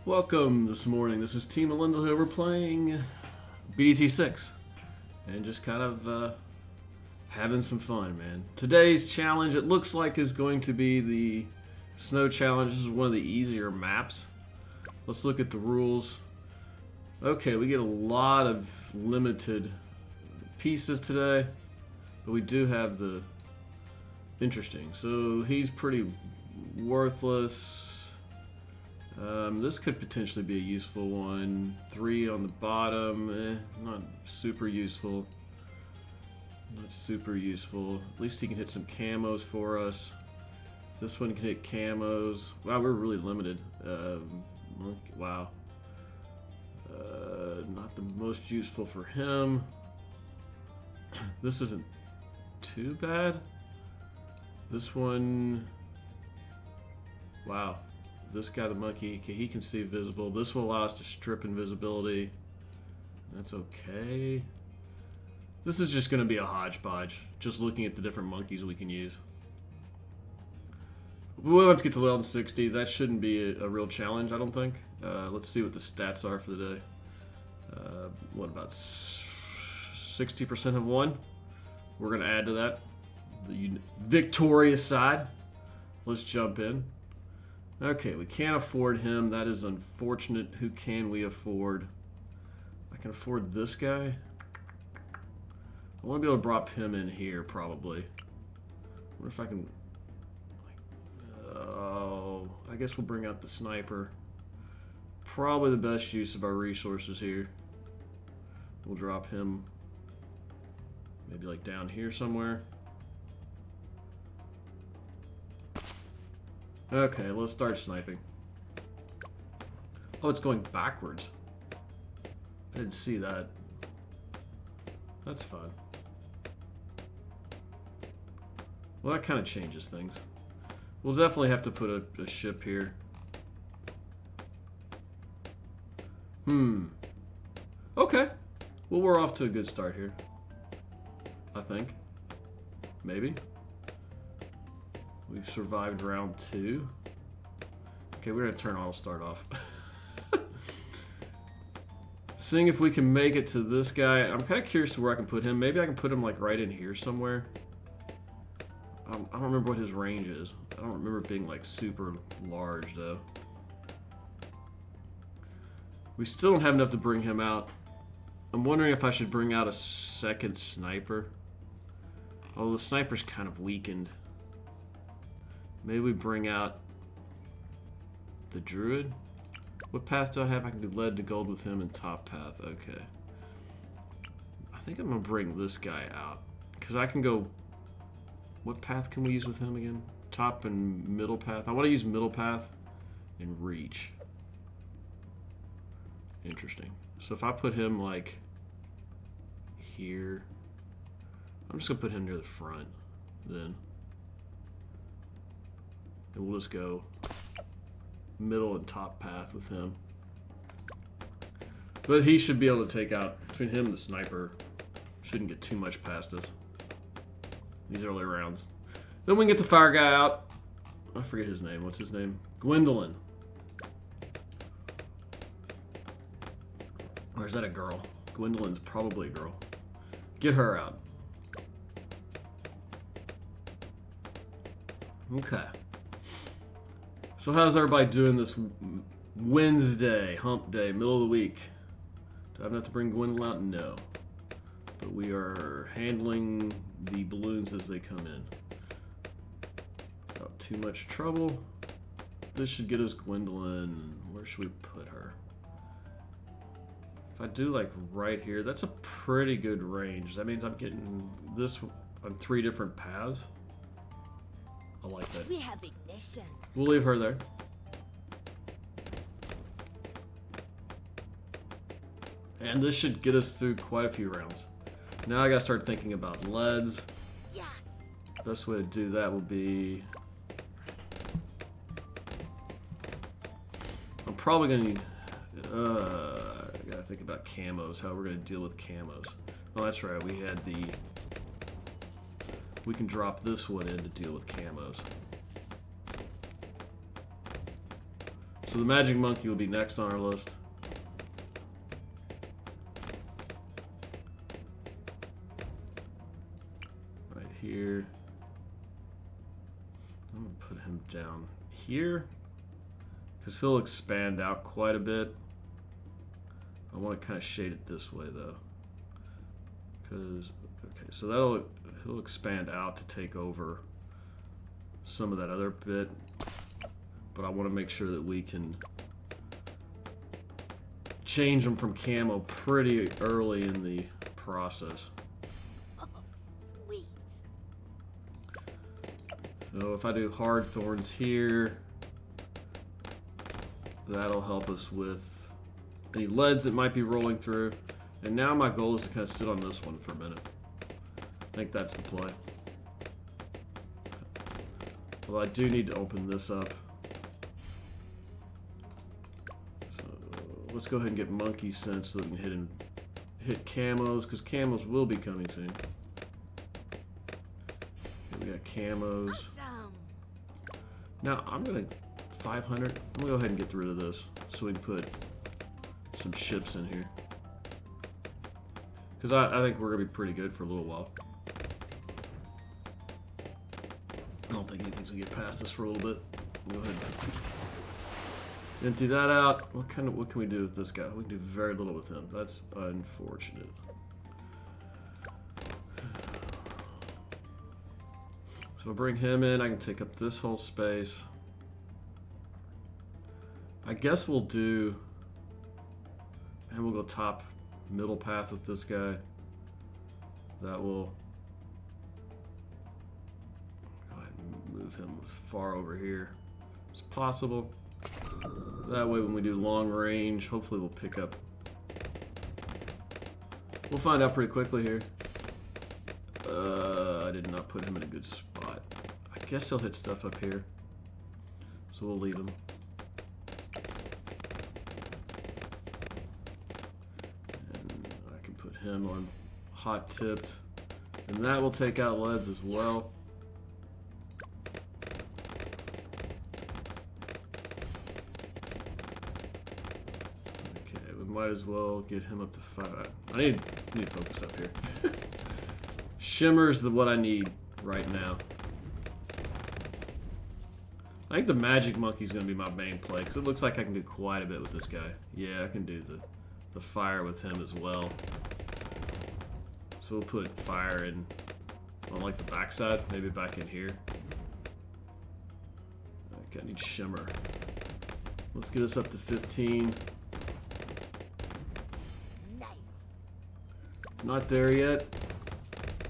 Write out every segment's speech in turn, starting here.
Welcome this morning. This is Team Melinda here. We're playing BTD6 and just kind of having some fun, man. Today's challenge, it looks like, is going to be the snow challenge. This is one of the easier maps. Let's look at the rules. Okay, we get a lot of limited pieces today, but we do have the interesting. So he's pretty worthless. This could potentially be a useful one. 3 on the bottom, not super useful. Not super useful. At least he can hit some camos for us. This one can hit camos. Wow, we're really limited. Wow. Not the most useful for him. This isn't too bad. This one... Wow. This guy, the monkey, he can see visible. This will allow us to strip invisibility. That's okay. This is just going to be a hodgepodge. Just looking at the different monkeys we can use. We'll have to get to level 60. That shouldn't be a real challenge, I don't think. Let's see what the stats are for the day. What, about 60% have won? We're going to add to that. The victorious side. Let's jump in. Okay, we can't afford him. That is unfortunate. Who can we afford? I can afford this guy. I want to be able to drop him in here, probably. I wonder if I can... Oh, I guess we'll bring out the sniper. Probably the best use of our resources here. We'll drop him maybe like down here somewhere. Okay, let's start sniping. Oh, it's going backwards. I didn't see that. That's fun. Well, that kind of changes things. We'll definitely have to put a ship here. Okay. Well, we're off to a good start here. I think. Maybe. We've survived round 2. Okay, we're going to turn auto start off. Seeing if we can make it to this guy. I'm kind of curious to where I can put him. Maybe I can put him like right in here somewhere. I don't remember what his range is. I don't remember it being like super large though. We still don't have enough to bring him out. I'm wondering if I should bring out a second sniper. Although the sniper's kind of weakened. Maybe we bring out the druid. What path do I have? I can do lead to gold with him and top path. Okay. I think I'm going to bring this guy out. Because I can go... What path can we use with him again? Top and middle path. I want to use middle path and reach. Interesting. So if I put him like here. I'm just going to put him near the front then. And we'll just go middle and top path with him. But he should be able to take out, between him and the sniper, shouldn't get too much past us. These early rounds. Then we can get the fire guy out. I forget his name. What's his name? Gwendolyn. Or is that a girl? Gwendolyn's probably a girl. Get her out. Okay. So how's everybody doing this Wednesday, hump day, middle of the week? Do I have to bring Gwendolyn out? No. But we are handling the balloons as they come in. Without too much trouble. This should get us Gwendolyn. Where should we put her? If I do like right here, that's a pretty good range. That means I'm getting this on 3 different paths. I like that. We have ignition. We'll leave her there. And this should get us through quite a few rounds. Now I gotta start thinking about leads. Yes. Best way to do that will be... I'm probably gonna need... I gotta think about camos, how we're gonna deal with camos. Oh, that's right, we had the... We can drop this one in to deal with camos. So the magic monkey will be next on our list. Right here. I'm going to put him down here because he'll expand out quite a bit. I want to kind of shade it this way though. Because, okay, so he'll expand out to take over some of that other bit. But I want to make sure that we can change them from camo pretty early in the process. Oh, sweet. So if I do hard thorns here, that'll help us with any leads that might be rolling through. And now my goal is to kind of sit on this one for a minute. I think that's the play. Well, I do need to open this up. So let's go ahead and get monkey sense so that we can hit camos, because camos will be coming soon. Okay, we got camos. Awesome. Now I'm gonna 500. I'm gonna go ahead and get rid of this so we can put some ships in here. Because I think we're gonna be pretty good for a little while. I don't think anything's gonna get past us for a little bit. Go ahead and empty that out. What can we do with this guy? We can do very little with him. That's unfortunate. So I'll bring him in. I can take up this whole space. I guess we'll do, and we'll go top middle path with this guy. That will go ahead and move him as far over here as possible. That way when we do long range, hopefully we'll pick up. We'll find out pretty quickly here. I did not put him in a good spot. I guess he'll hit stuff up here. So we'll leave him. And I can put him on hot tipped. And that will take out leads as well. Okay, we might as well get him up to 5. I need to focus up here. Shimmer's what I need right now. I think the magic monkey's going to be my main play because it looks like I can do quite a bit with this guy. Yeah, I can do the fire with him as well. So we'll put fire in on like the backside, maybe back in here. Okay, I need shimmer. Let's get us up to 15. Nice. Not there yet.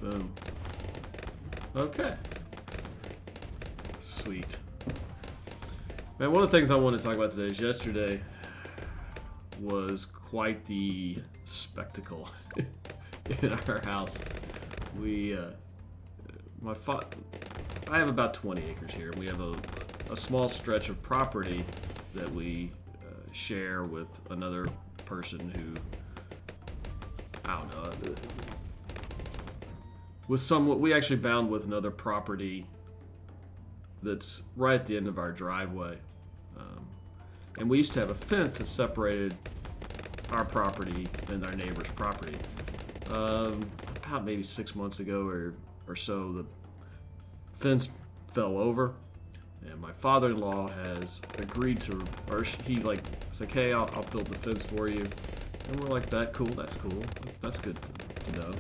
Boom. Okay. Sweet. Man, one of the things I want to talk about today is yesterday was quite the spectacle in our house. We, I have about 20 acres here. We have a small stretch of property that we share with another person who, I don't know, we actually bound with another property that's right at the end of our driveway. And we used to have a fence that separated our property and our neighbor's property. About maybe 6 months ago or so, the fence fell over, and my father-in-law has agreed to, or he like, it's like, hey, I'll build the fence for you. And we're like, that's cool, that's good to know.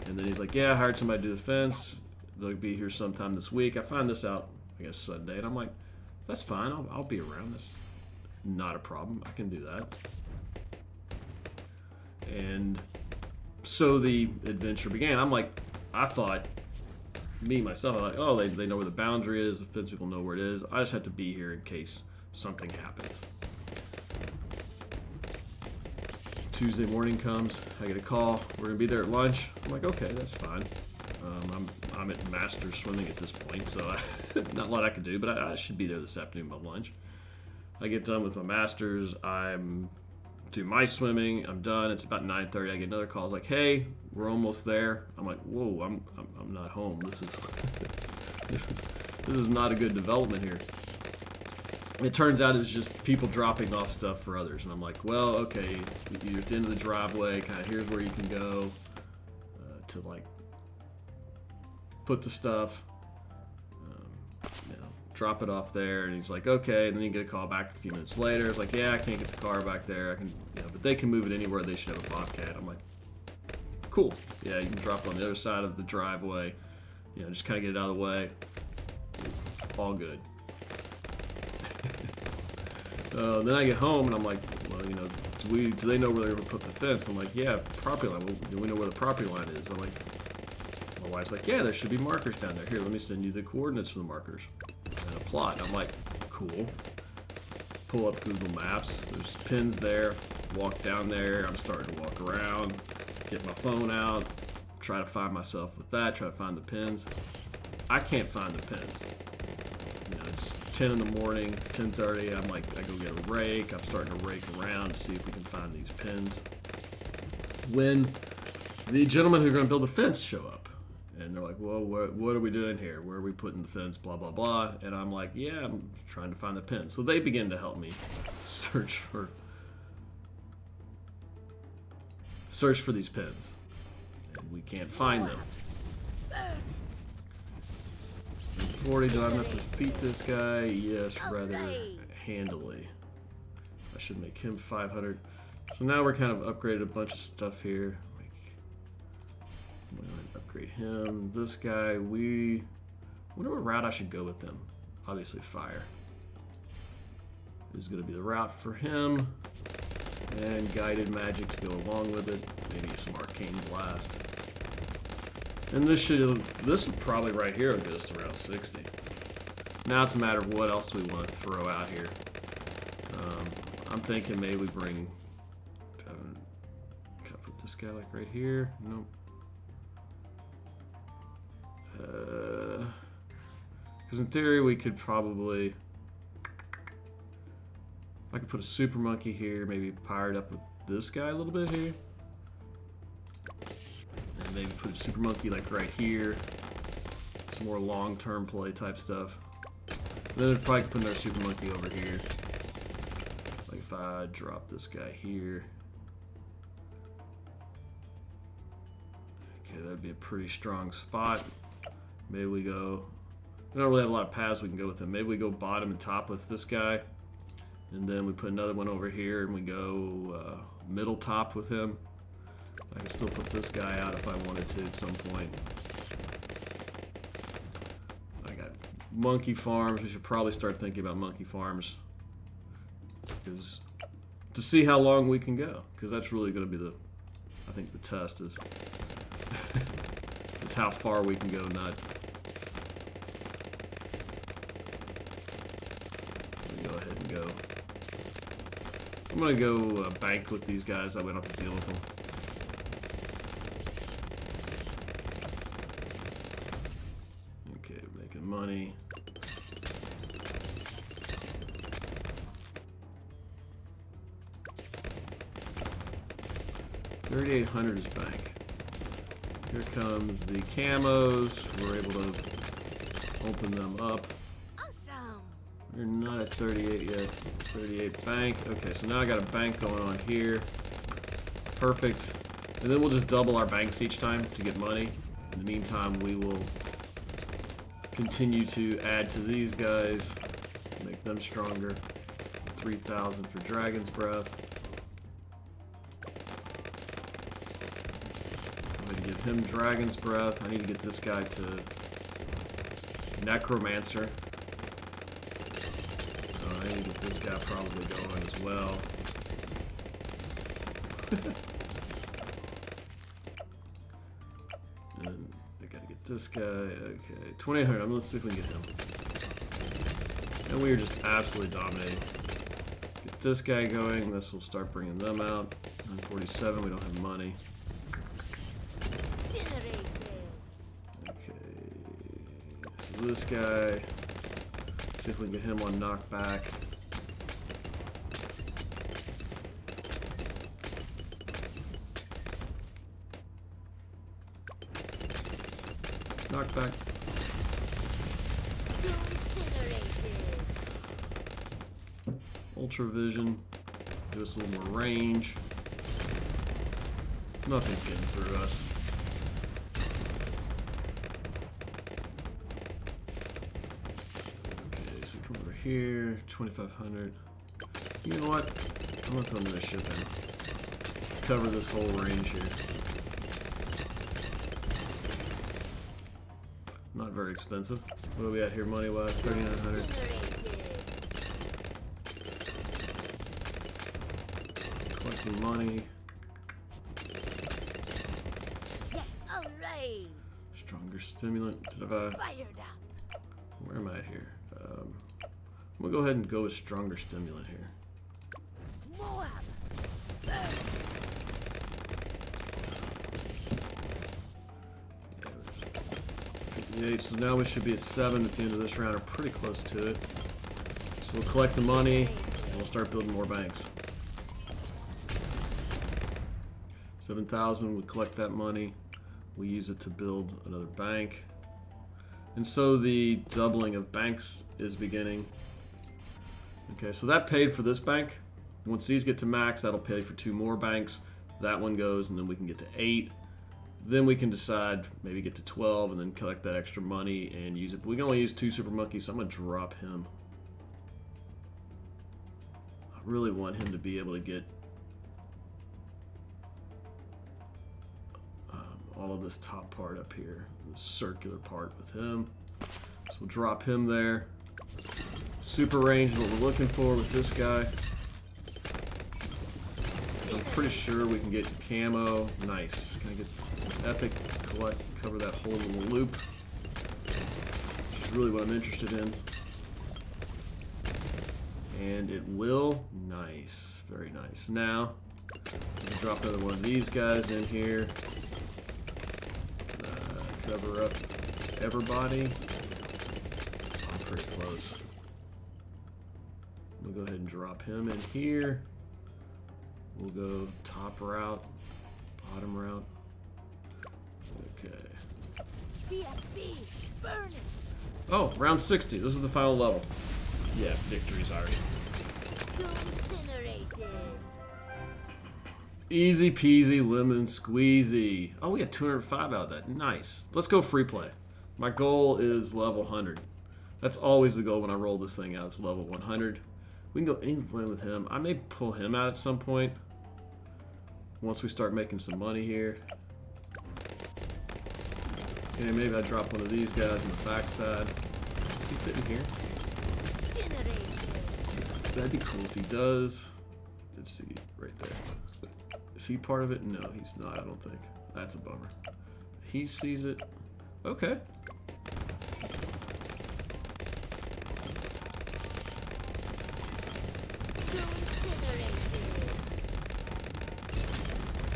And then he's like, yeah, I hired somebody to do the fence. They'll be here sometime this week. I found this out, I guess, Sunday. And I'm like, that's fine. I'll be around. That's not a problem. I can do that. And so the adventure began. I'm like, I thought, myself, I'm like, oh, they know where the boundary is. The fence people know where it is. I just have to be here in case something happens. Tuesday morning comes, I get a call, we're gonna be there at lunch. I'm like, okay, that's fine. I'm at master's swimming at this point, so not a lot I can do, but I should be there this afternoon by lunch. I get done with my master's, I'm do my swimming, I'm done, it's about 9:30, I get another call, it's like, hey, we're almost there. I'm like, whoa, I'm not home. This is not a good development here. It turns out it was just people dropping off stuff for others. And I'm like, well, okay, you're at the end of the driveway. Kind of here's where you can go to like put the stuff, drop it off there. And he's like, okay. And then you get a call back a few minutes later. It's like, yeah, I can't get the car back there. I can, but they can move it anywhere. They should have a Bobcat. I'm like, cool. Yeah, you can drop it on the other side of the driveway. Just kind of get it out of the way. All good. Then I get home and I'm like, well, do they know where they're gonna put the fence? I'm like, yeah, property line. Well, do we know where the property line is? I'm like, my wife's like, yeah, there should be markers down there. Here, let me send you the coordinates for the markers and a plot. I'm like, cool. Pull up Google Maps. There's pins there. Walk down there. I'm starting to walk around. Get my phone out. Try to find myself with that. Try to find the pins. I can't find the pins. It's 10 in the morning, 10:30. I'm like, I go get a rake. I'm starting to rake around to see if we can find these pins. When the gentlemen who are going to build the fence show up, and they're like, well, what are we doing here? Where are we putting the fence? Blah, blah, blah. And I'm like, yeah, I'm trying to find the pins. So they begin to help me search for these pins. And we can't find them. 40, do I have to beat this guy? Yes, rather handily. I should make him 500. So now we're kind of upgraded a bunch of stuff here. Like, I'm going to upgrade him. This guy, I wonder what route I should go with him. Obviously fire is going to be the route for him. And guided magic to go along with it. Maybe some arcane blast. And this probably right here will get us to around 60. Now it's a matter of what else do we want to throw out here. I'm thinking maybe we bring. Can I put this guy like right here? Nope. Because in theory we could probably. I could put a super monkey here, maybe power it up with this guy a little bit here. And maybe put a super monkey like right here. Some more long-term play type stuff. Then I'd probably put another super monkey over here. Like if I drop this guy here. Okay, that'd be a pretty strong spot. Maybe we go. We don't really have a lot of paths we can go with him. Maybe we go bottom and top with this guy. And then we put another one over here and we go middle top with him. I can still put this guy out if I wanted to at some point. I got monkey farms. We should probably start thinking about monkey farms. Because to see how long we can go. Because that's really going to be I think the test is, is how far we can go, not. Go ahead and go. I'm going to go bank with these guys. That way I don't have to deal with them. Okay, making money. $3,800 is bank. Here comes the camos. We're able to open them up. We're not at 38 yet. 38 bank. Okay, so now I got a bank going on here. Perfect. And then we'll just double our banks each time to get money. In the meantime, we will continue to add to these guys, make them stronger. 3,000 for Dragon's Breath. I'm going to give him Dragon's Breath. I need to get this guy to Necromancer. I need to get this guy probably going as well. And I gotta get this guy. Okay, 2,800. Let's see if we can get him. And we are just absolutely dominating. Get this guy going. This will start bringing them out. 947. We don't have money. Okay. So this guy. See if we can get him on knockback. Knockback. Ultra vision. Give us a little more range. Nothing's getting through us. Okay, so come over here. 2,500. You know what? I'm gonna throw another ship in. Cover this whole range here. Not very expensive. What are we at here money wise? 3,900. Collecting money. Yes, all right. Stronger stimulant. Did I? Fired up. Where am I at here? I'm gonna go ahead and go with stronger stimulant here. Moab. Yeah, so now we should be at 7 at the end of this round, or pretty close to it. So we'll collect the money, and we'll start building more banks. 7,000, we collect that money. We use it to build another bank. And so the doubling of banks is beginning. Okay, so that paid for this bank. Once these get to max, that'll pay for 2 more banks. That one goes, and then we can get to 8. Then we can decide, maybe get to 12, and then collect that extra money and use it. But we can only use 2 super monkeys, so I'm going to drop him. I really want him to be able to get all of this top part up here, this circular part with him. So we'll drop him there. Super range is what we're looking for with this guy. I'm pretty sure we can get camo. Nice. Can I get epic, collect, cover that whole little loop, which is really what I'm interested in. And it will. Nice. Very nice. Now, we can drop another one of these guys in here. Cover up everybody. I'm pretty close. We'll go ahead and drop him in here. We'll go top route, bottom route. Okay. BFB, burn it. Oh, round 60. This is the final level. Yeah, victory's already. Incinerated. Easy peasy lemon squeezy. Oh, we got 205 out of that. Nice. Let's go free play. My goal is level 100. That's always the goal when I roll this thing out. It's level 100. We can go anywhere with him. I may pull him out at some point. Once we start making some money here. Okay, maybe I drop one of these guys on the backside. Is he fitting here? That'd be cool if he does. Let's see, right there. Is he part of it? No, he's not, I don't think. That's a bummer. He sees it. Okay.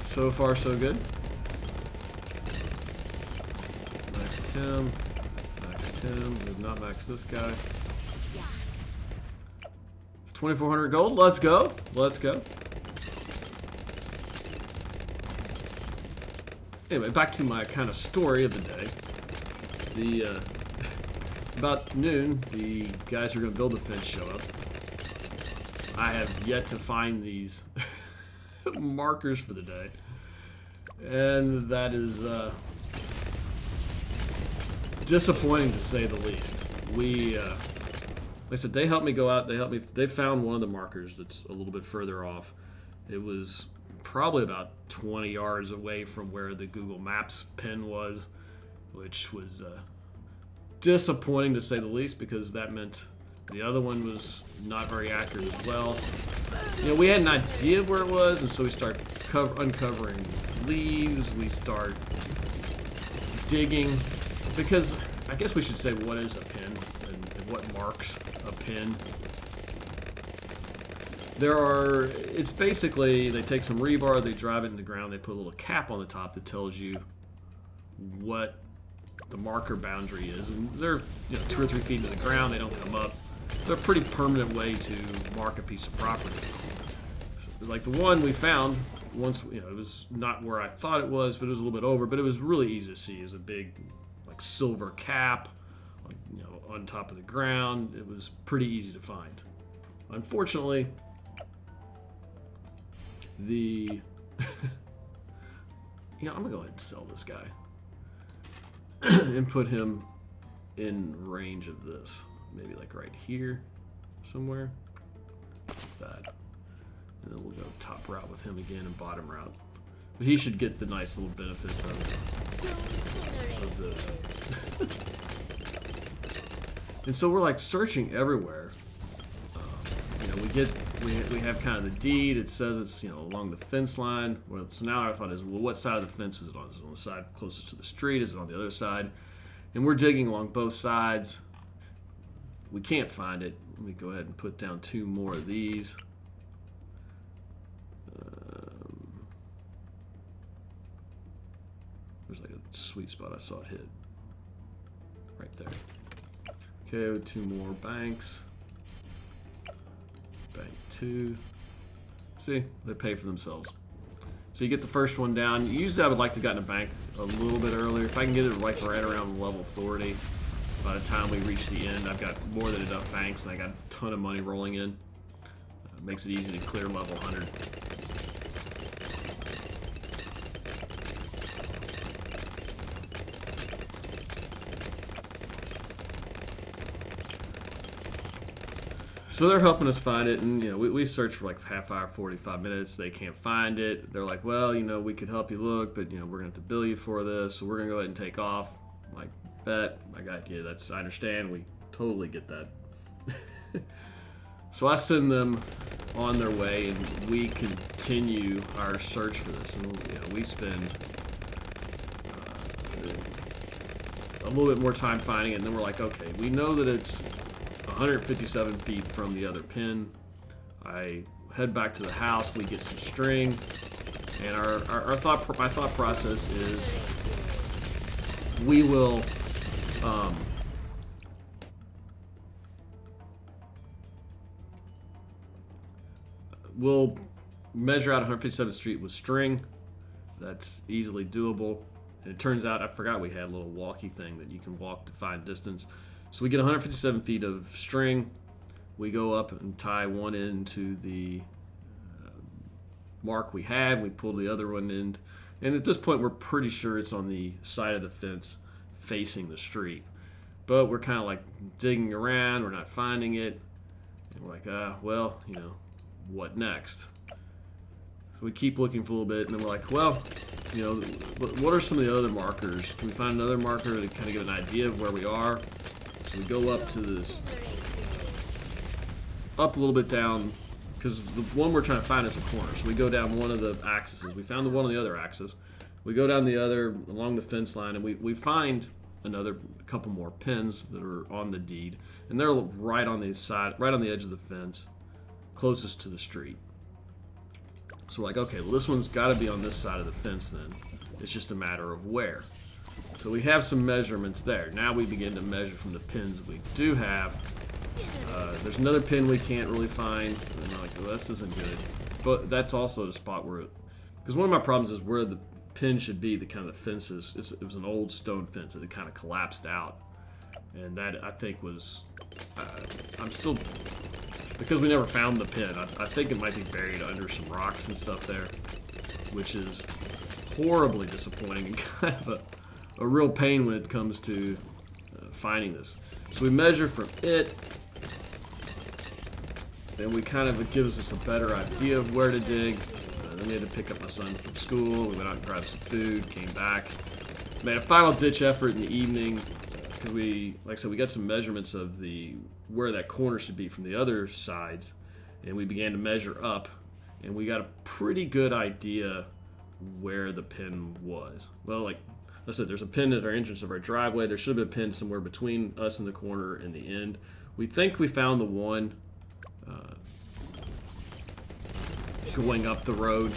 So far, so good. Maxed him. Maxed him. We've not maxed this guy. 2,400 gold. Let's go. Let's go. Anyway, back to my kind of story of the day. About noon, the guys who are going to build the fence show up. I have yet to find these markers for the day, and that is disappointing to say the least. Like I said, they helped me go out. They found one of the markers that's a little bit further off. It was probably about 20 yards away from where the Google Maps pin was, which was disappointing to say the least, because that meant the other one was not very accurate as well. You know, we had an idea where it was, and so we start uncovering leaves. We start digging, because I guess we should say what is a pin and what marks a pin. It's basically, they take some rebar, they drive it in the ground, they put a little cap on the top that tells you what the marker boundary is, and they're 2 or 3 feet into the ground, they don't come up. They're a pretty permanent way to mark a piece of property. Like the one we found, once, it was not where I thought it was, but it was a little bit over, but it was really easy to see. It was a big, like, silver cap, on top of the ground. It was pretty easy to find. unfortunately, the you know, I'm gonna go ahead and sell this guy and put him in range of this. Maybe like right here somewhere. That. And then we'll go top route with him again and bottom route. But he should get the nice little benefit of this. And so we're like searching everywhere. You know, we have kind of the deed. It says it's, you know, along the fence line. Well, so now our thought is, well, what side of the fence is it on? Is it on the side closest to the street? Is it on the other side? And we're digging along both sides. We can't find it. Let me go ahead and put down 2 more of these. There's like a sweet spot I saw it hit. Right there. Okay, 2 more banks. Bank 2. See, they pay for themselves. So you get the first one down. Usually I would like to have gotten a bank a little bit earlier. If I can get it like right around level 40, by the time we reach the end, I've got more than enough banks and I got a ton of money rolling in. Makes it easy to clear level 100. So they're helping us find it, and you know, we searched for like half hour, 45 minutes. They can't find it. They're like, well, you know, we could help you look, but you know, we're gonna have to bill you for this, so we're gonna go ahead and take off. I'm like, bet, I got you. I understand. We totally get that. So I send them on their way, and we continue our search for this. And you know, we spend a little bit more time finding it, and then we're like, okay, we know that it's 157 feet from the other pin. I head back to the house. We get some string, and my thought process is we will we'll measure out 157th Street with string. That's easily doable. And it turns out I forgot we had a little walkie thing that you can walk to find distance. So we get 157 feet of string. We go up and tie one end to the mark we had. We pull the other one in. And at this point, we're pretty sure it's on the side of the fence facing the street. But we're kind of like digging around. We're not finding it. And we're like, well, you know, what next? So we keep looking for a little bit. And then we're like, well, you know, what are some of the other markers? Can we find another marker to kind of get an idea of where we are? So we go up to this, up a little bit down, because the one we're trying to find is a corner. So we go down one of the axes. We found the one on the other axis. We go down the other along the fence line, and we find a couple more pins that are on the deed, and they're right on the side, right on the edge of the fence, closest to the street. So we're like, okay, well, this one's got to be on this side of the fence then. It's just a matter of where. So we have some measurements there. Now we begin to measure from the pins we do have. There's another pin we can't really find. And I'm like, well, this isn't good. But that's also the spot where because one of my problems is where the pin should be, the kind of the fences. It was an old stone fence that had kind of collapsed out. And that, I think, was, I'm still, because we never found the pin, I think it might be buried under some rocks and stuff there, which is horribly disappointing and kind of a real pain when it comes to finding this. So we measure from it, then we kind of, it gives us a better idea of where to dig. Then we had to pick up my son from school. We went out and grabbed some food, came back, made a final ditch effort in the evening. Because we, like I said, we got some measurements of where that corner should be from the other sides, and we began to measure up, and we got a pretty good idea where the pin was. Well, like I said, there's a pin at our entrance of our driveway. There should have been a pin somewhere between us and the corner and the end. We think we found the one going up the road.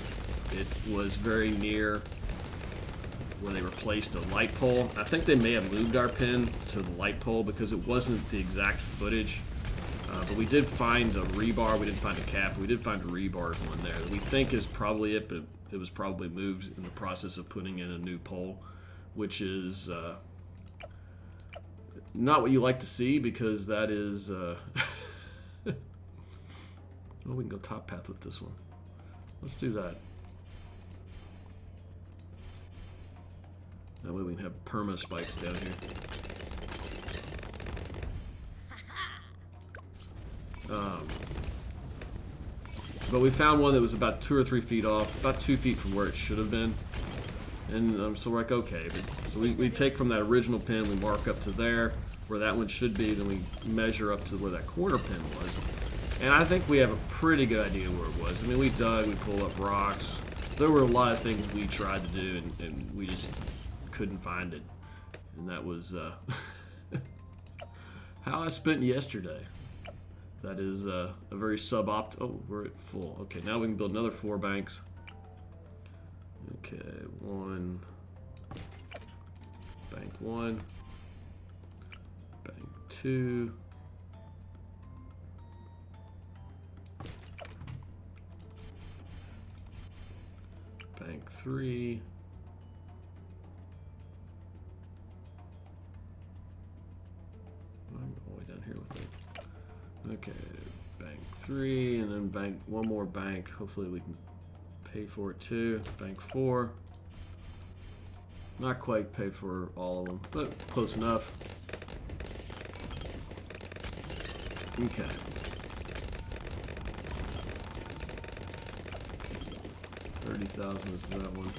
It was very near where they replaced a light pole. I think they may have moved our pin to the light pole because it wasn't the exact footage. But we did find a rebar. We didn't find a cap. We did find a rebar one there that we think is probably it, but it was probably moved in the process of putting in a new pole, which is not what you like to see, because that is Oh, we can go top path with this one. Let's do that. That way we can have perma spikes down here. But we found one that was about 2 or 3 feet off, about 2 feet from where it should have been. And so we're like, okay. So we take from that original pin, we mark up to there, where that one should be, then we measure up to where that corner pin was. And I think we have a pretty good idea where it was. I mean, we dug, we pulled up rocks. There were a lot of things we tried to do, and we just couldn't find it. And that was how I spent yesterday. That is a very subopt. Oh, we're at full. Okay, now we can build another 4 banks. Okay, 1. Bank 1. Bank 2. Bank 3. I'm all the way down here with it. Okay, bank 3, and then bank 1 more bank. Hopefully we can pay for it too. Bank 4. Not quite pay for all of them, but close enough. Okay. $30,000 is that one.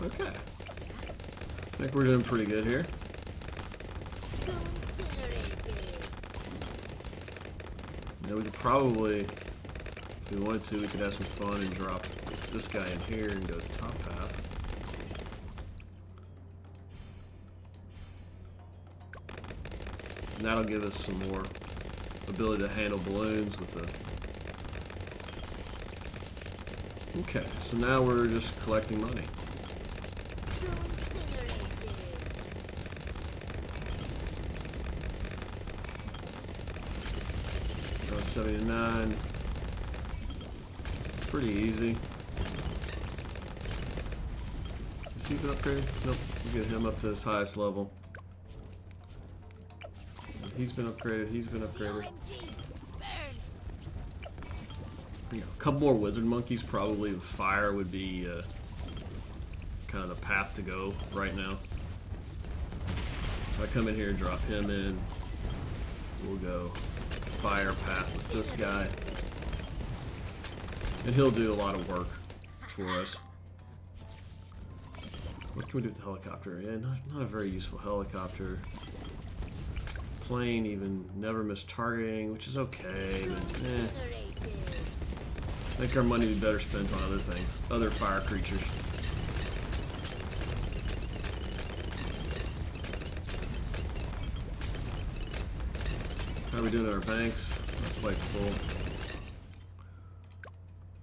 Okay. I think we're doing pretty good here. Yeah, we could probably, if we wanted to, we could have some fun and drop this guy in here and go top path. And that'll give us some more ability to handle balloons with the... Okay, so now we're just collecting money. Got 79. Pretty easy. Is he been upgraded? Nope. We'll get him up to his highest level. He's been upgraded. He's been upgraded. You know, a couple more wizard monkeys, probably fire would be kind of the path to go right now. So I come in here and drop him in. We'll go fire path with this guy. And he'll do a lot of work for us. What can we do with the helicopter? Yeah, not a very useful helicopter. Plane even never missed targeting, which is okay, but eh. I think our money would be better spent on other things, other fire creatures. How are we doing at our banks? Not quite full.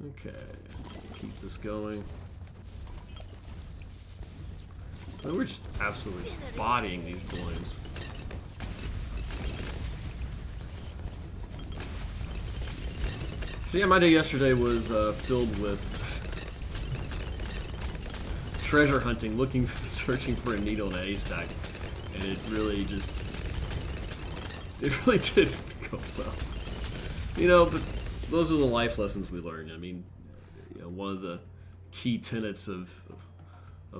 Okay, keep this going. And we're just absolutely bodying these balloons. So yeah, my day yesterday was filled with treasure hunting, searching for a needle in a haystack, and it really didn't go well. You know, but those are the life lessons we learned. I mean, you know, one of the key tenets of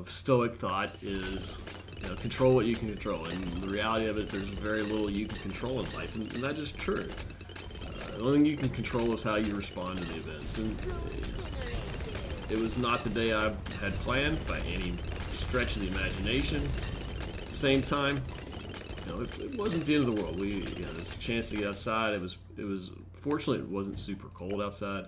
Stoic thought is, you know, control what you can control, and the reality of it, there's very little you can control in life, and that is true. The only thing you can control is how you respond to the events, and it was not the day I had planned by any stretch of the imagination. At the same time, you know, it wasn't the end of the world. You know, there's a chance to get outside. It was fortunately it wasn't super cold outside.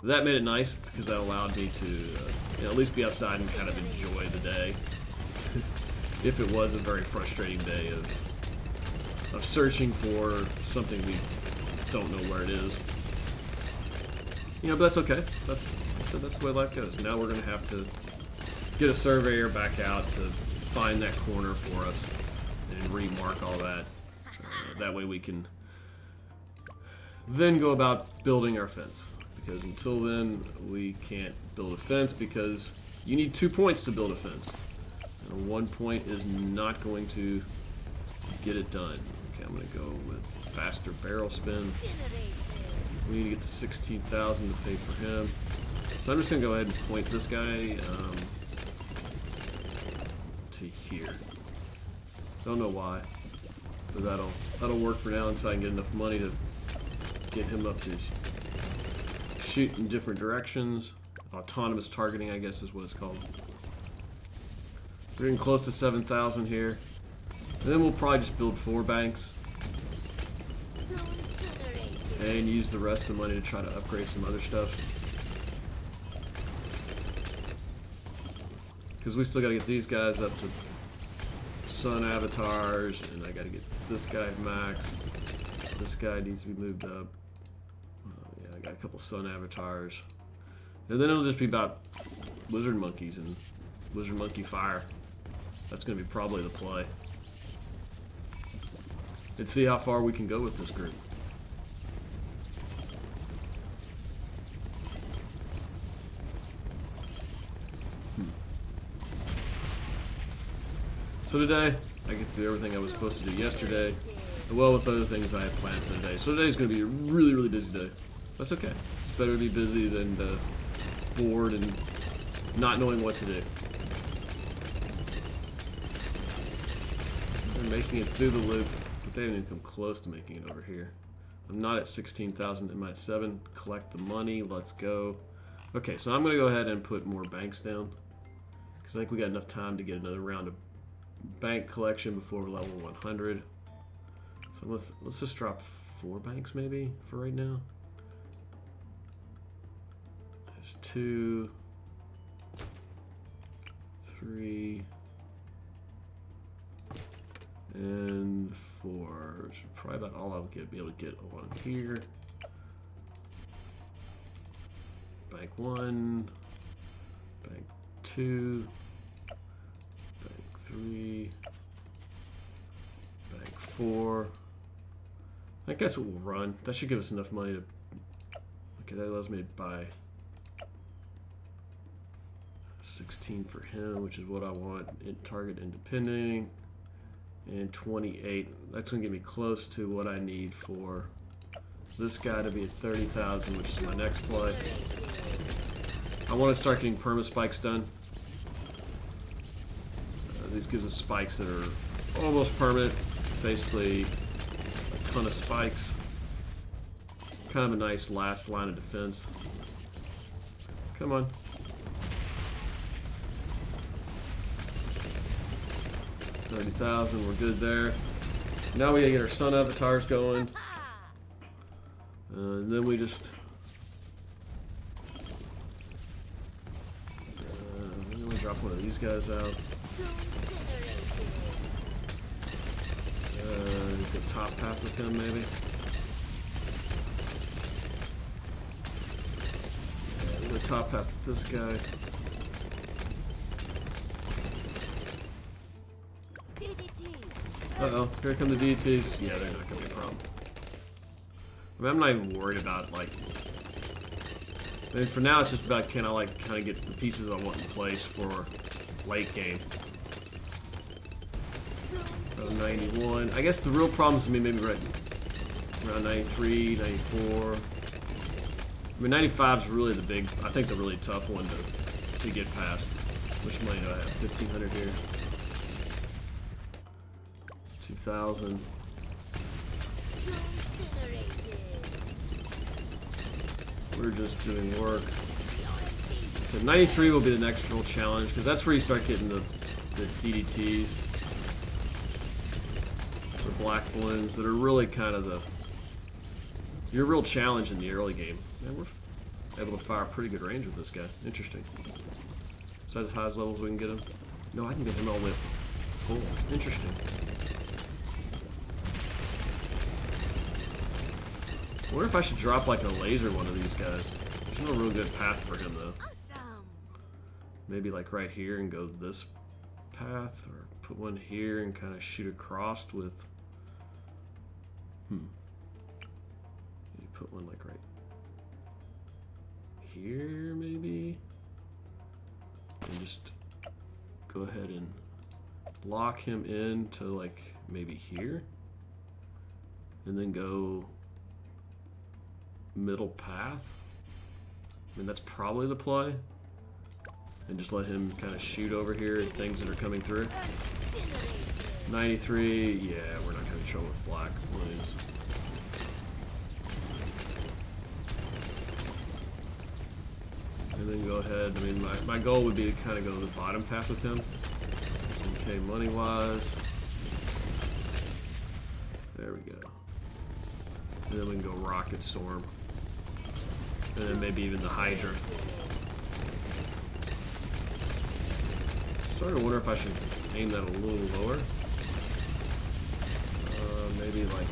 That made it nice because that allowed me to you know, at least be outside and kind of enjoy the day. If it was a very frustrating day of searching for something we don't know where it is. You know, but that's okay. That's the way life goes. Now we're going to have to get a surveyor back out to find that corner for us and remark all that. That way we can then go about building our fence. Because until then, we can't build a fence because you need 2 points to build a fence. And 1 point is not going to get it done. Okay, I'm I'm gonna go with faster barrel spin. Incinerated. We need to get to 16,000 to pay for him. So I'm just gonna go ahead and point this guy to here. Don't know why, but that'll work for now until I can get enough money to get him up to shoot in different directions. Autonomous targeting, I guess, is what it's called. We're getting close to 7,000 here, and then we'll probably just build 4 banks and use the rest of the money to try to upgrade some other stuff. Because we still got to get these guys up to sun avatars, and I got to get this guy max. This guy needs to be moved up. Yeah, I got a couple sun avatars. And then it'll just be about lizard monkeys and lizard monkey fire. That's going to be probably the play. And see how far we can go with this group. So today, I get to do everything I was supposed to do yesterday, as well with other things I had planned for today. So today's going to be a really, really busy day. That's okay. It's better to be busy than bored and not knowing what to do. They're making it through the loop, but they didn't even come close to making it over here. I'm not at 16,000. I'm at 7. Collect the money. Let's go. Okay, so I'm going to go ahead and put more banks down, because I think we got enough time to get another round of bank collection before level 100. So let's just drop 4 banks maybe for right now. There's 2, 3, and 4. Which is probably about all I'll be able to get along here. Bank 1, bank 2. 3, bank 4. I guess we'll run. That should give us enough money to. Okay, that allows me to buy 16 for him, which is what I want. Target independent, and 28. That's gonna get me close to what I need for this guy to be at 30,000, which is my next play. I want to start getting perma spikes done. These gives us spikes that are almost permanent, basically a ton of spikes. Kind of a nice last line of defense. Come on. $30,000, we're good there. Now we gotta get our sun avatars going. And then we just... then we drop one of these guys out. The top path with him, maybe. Yeah, the top path with this guy. Uh-oh, here come the DTs. Yeah, they're not gonna be a problem. I mean, I'm not even worried about, like... I mean, for now, it's just about can I, like, kind of get the pieces I want in place for late game. 91. I guess the real problem is going to be maybe right around 93, 94. I mean, 95 is really the big, I think the really tough one to get past. Which money do I have? 1,500 here. 2,000. We're just doing work. So 93 will be the next real challenge, because that's where you start getting the DDTs. The black ones that are really kind of your real challenge in the early game. Man, we're able to fire pretty good range with this guy. Interesting. Is that as high as levels we can get him? No, I can get him all the way up to full. Interesting. I wonder if I should drop like a laser one of these guys. There's no real good path for him though. Awesome. Maybe like right here and go this path, or put one here and kind of shoot across with. You put one like right here, maybe, and just go ahead and lock him in to like maybe here. and then go middle path. I mean, that's probably the play. And just let him kind of shoot over here at things that are coming through. 93, yeah, we're not having trouble with black balloons. And then go ahead, I mean, my goal would be to kind of go to the bottom path with him. Okay, money-wise. There we go. And then we can go Rocket Storm. And then maybe even the Hydra. Starting to wonder if I should aim that a little lower. Maybe like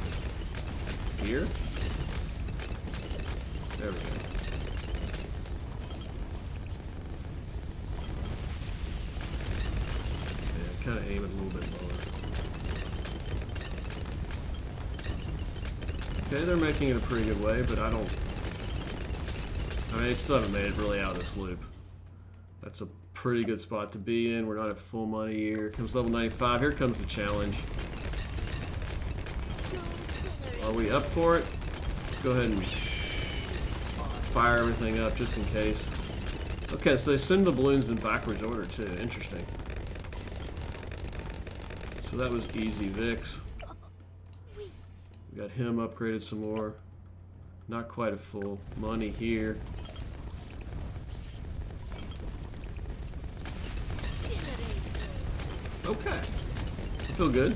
here? There we go. Yeah, kind of aim it a little bit lower. Okay, they're making it a pretty good way, but I mean, they still haven't made it really out of this loop. That's a pretty good spot to be in. We're not at full money here. Here comes level 95. Here comes the challenge. Are we up for it? Let's go ahead and fire everything up just in case. Okay, so they send the balloons in backwards order too. Interesting. So that was easy, Vix. We got him upgraded some more. Not quite at full money here. Okay. I feel good.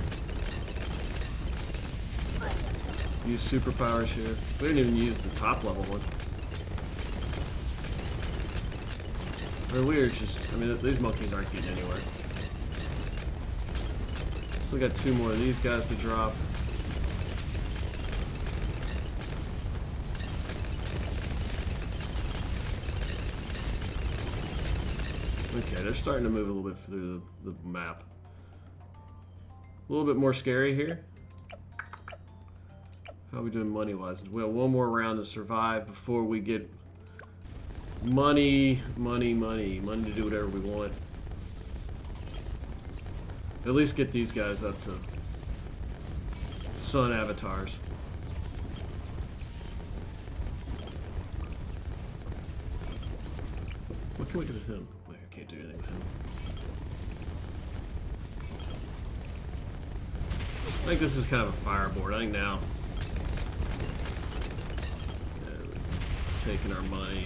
Use superpowers here. We didn't even use the top level one. They're weird, just, I mean, these monkeys aren't getting anywhere. Still got 2 more of these guys to drop. Okay, they're starting to move a little bit through the map. A little bit more scary here. How are we doing money-wise? We have one more round to survive before we get money to do whatever we want. At least get these guys up to sun avatars. What can we do with him? Wait, I can't do anything with him. I think this is kind of a fireboard. I think now taking our money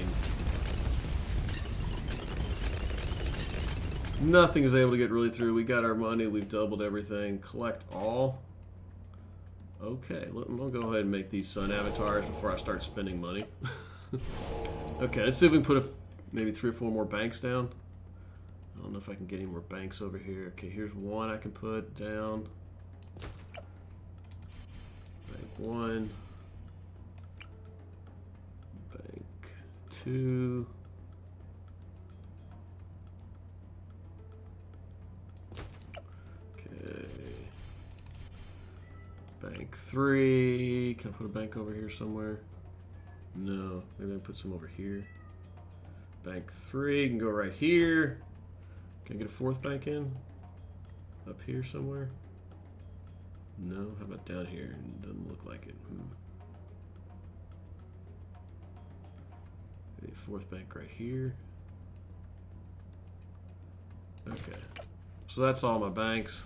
and nothing is able to get really through. We got our money, we've doubled everything. Collect all. Okay, we'll go ahead and make these sun avatars before I start spending money. Okay, let's see if we can put maybe 3 or 4 more banks down. I don't know if I can get any more banks over here. Okay, here's one I can put down. Bank 1. Bank 2. Okay. Bank 3. Can I put a bank over here somewhere? No. Maybe I can put some over here. Bank 3 can go right here. Can I get a 4th bank in? Up here somewhere? No. How about down here? Doesn't look like it. Maybe a 4th bank right here. Okay. So that's all my banks.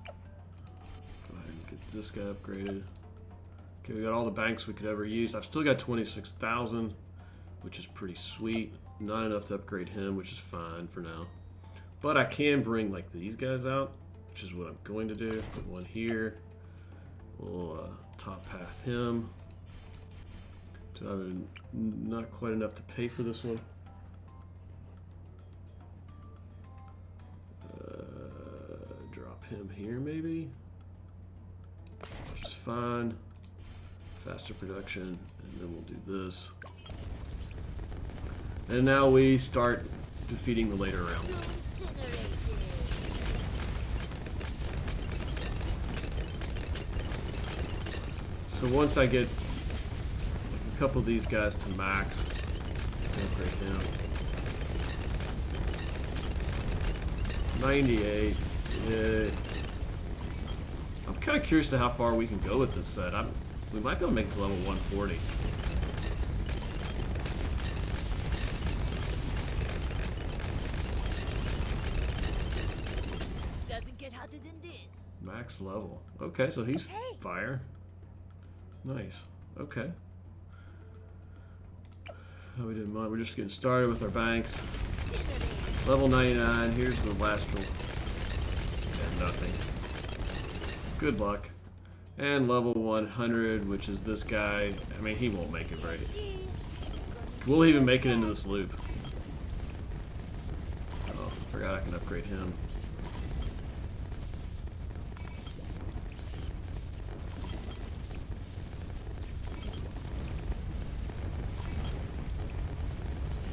Go ahead and get this guy upgraded. Okay, we got all the banks we could ever use. I've still got 26,000, which is pretty sweet. Not enough to upgrade him, which is fine for now. But I can bring like these guys out, which is what I'm going to do. Put one here. We'll top path him. So I have not quite enough to pay for this one. Drop him here maybe, which is fine. Faster production, and then we'll do this. And now we start defeating the later rounds. So once I get a couple of these guys to max, upgrade him. 98. Yeah. I'm kind of curious to how far we can go with this set. We might be able to make it to level 140. Doesn't get hotter than this. Max level. Okay, so he's Hey. fire. Nice. Okay. How we doing? We're just getting started with our banks. Incinerate. Level 99. Here's the last roll. And nothing. Good luck. And level 100, which is this guy. I mean, he won't make it, right? Will he even make it into this loop? Oh, I forgot I can upgrade him.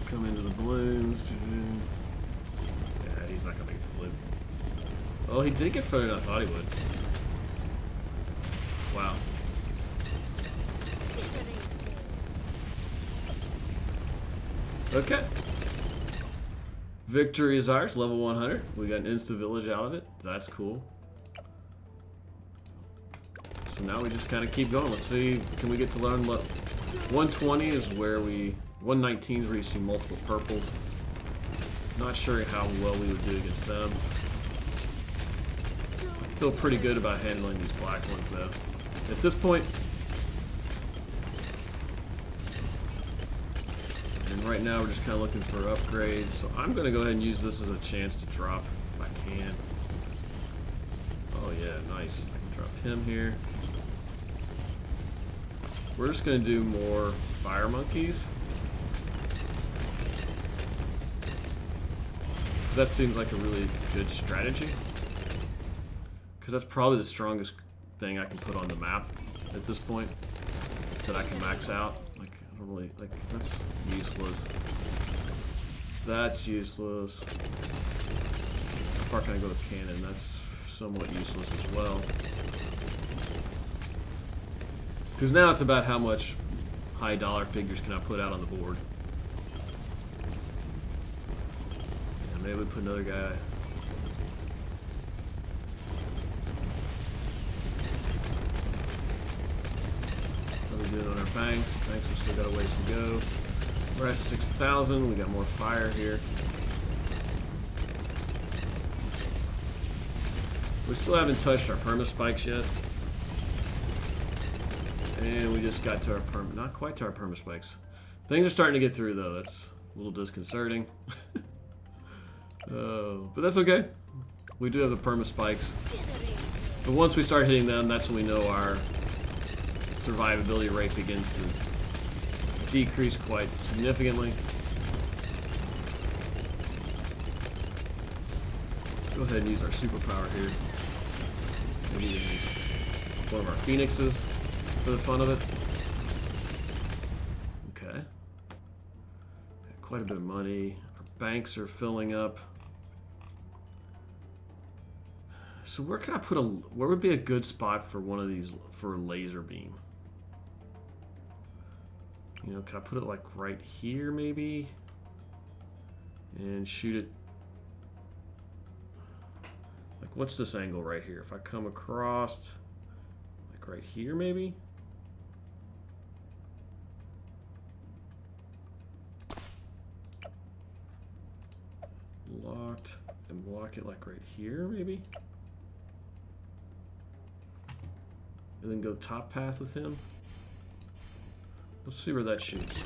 Come into the balloons. Yeah, he's not gonna make the loop. Oh, he did get further than I thought he would. Wow. Okay. Victory is ours, level 100. We got an insta village out of it. That's cool. So now we just kind of keep going. Let's see, can we get to learn what 120 is where we 119 is where you see multiple purples. Not sure how well we would do against them. Feel pretty good about handling these black ones though. At this point, and right now we're just kind of looking for upgrades. So I'm going to go ahead and use this as a chance to drop if I can. Oh yeah, nice. I can drop him here. We're just going to do more fire monkeys. That seems like a really good strategy. Because that's probably the strongest thing I can put on the map at this point that I can max out. Like, I don't really, like, that's useless. That's useless. How far can I go with cannon? That's somewhat useless as well. Because now it's about how much high dollar figures can I put out on the board. And maybe we put another guy. What are we doing on our banks? Banks have still got a ways to go. We're at 6,000. We got more fire here. We still haven't touched our perma spikes yet. And we just got to our not quite to our perma spikes. Things are starting to get through though. That's a little disconcerting. But that's okay. We do have the perma spikes. But once we start hitting them, that's when we know our survivability rate begins to decrease quite significantly. Let's go ahead and use our superpower here. Maybe use one of our phoenixes for the fun of it. Okay. Got quite a bit of money. Our banks are filling up. So where can I put where would be a good spot for one of these for a laser beam? You know, can I put it like right here maybe? And shoot it. Like what's this angle right here? If I come across like right here maybe? Locked and block it like right here maybe? And then go top path with him. Let's see where that shoots.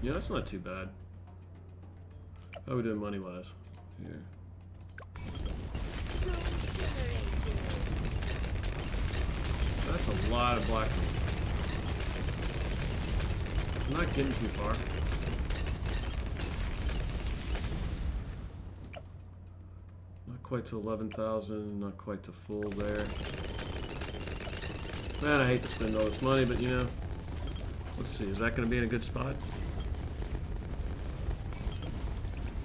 Yeah, that's not too bad. How are we doing money-wise? Here. That's a lot of black ones. I'm not getting too far. Not quite to 11,000, not quite to full there. Man, I hate to spend all this money, but you know, let's see, is that going to be in a good spot?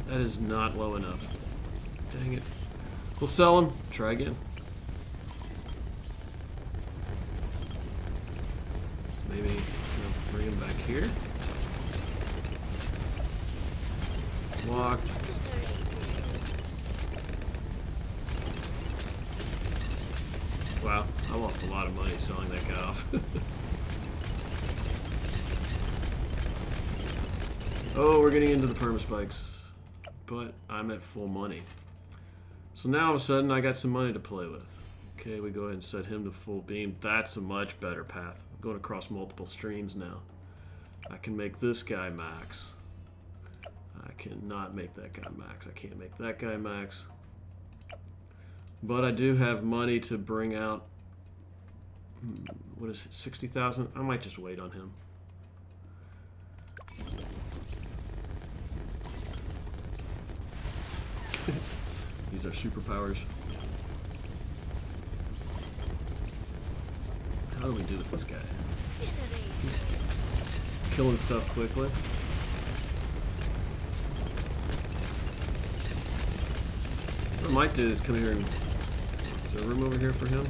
That is not low enough. Dang it. We'll sell them, try again. maybe bring him back here. Walked. Wow, I lost a lot of money selling that guy off. Oh, we're getting into the perma spikes, but I'm at full money. So now all of a sudden I got some money to play with. Okay, we go ahead and set him to full beam. That's a much better path. I'm going across multiple streams now. I can make this guy max. I cannot make that guy max. I can't make that guy max. But I do have money to bring out, what is it, 60,000? I might just wait on him. These are superpowers. How do we do with this guy? He's killing stuff quickly. What I might do is come here and... Is there a room over here for him?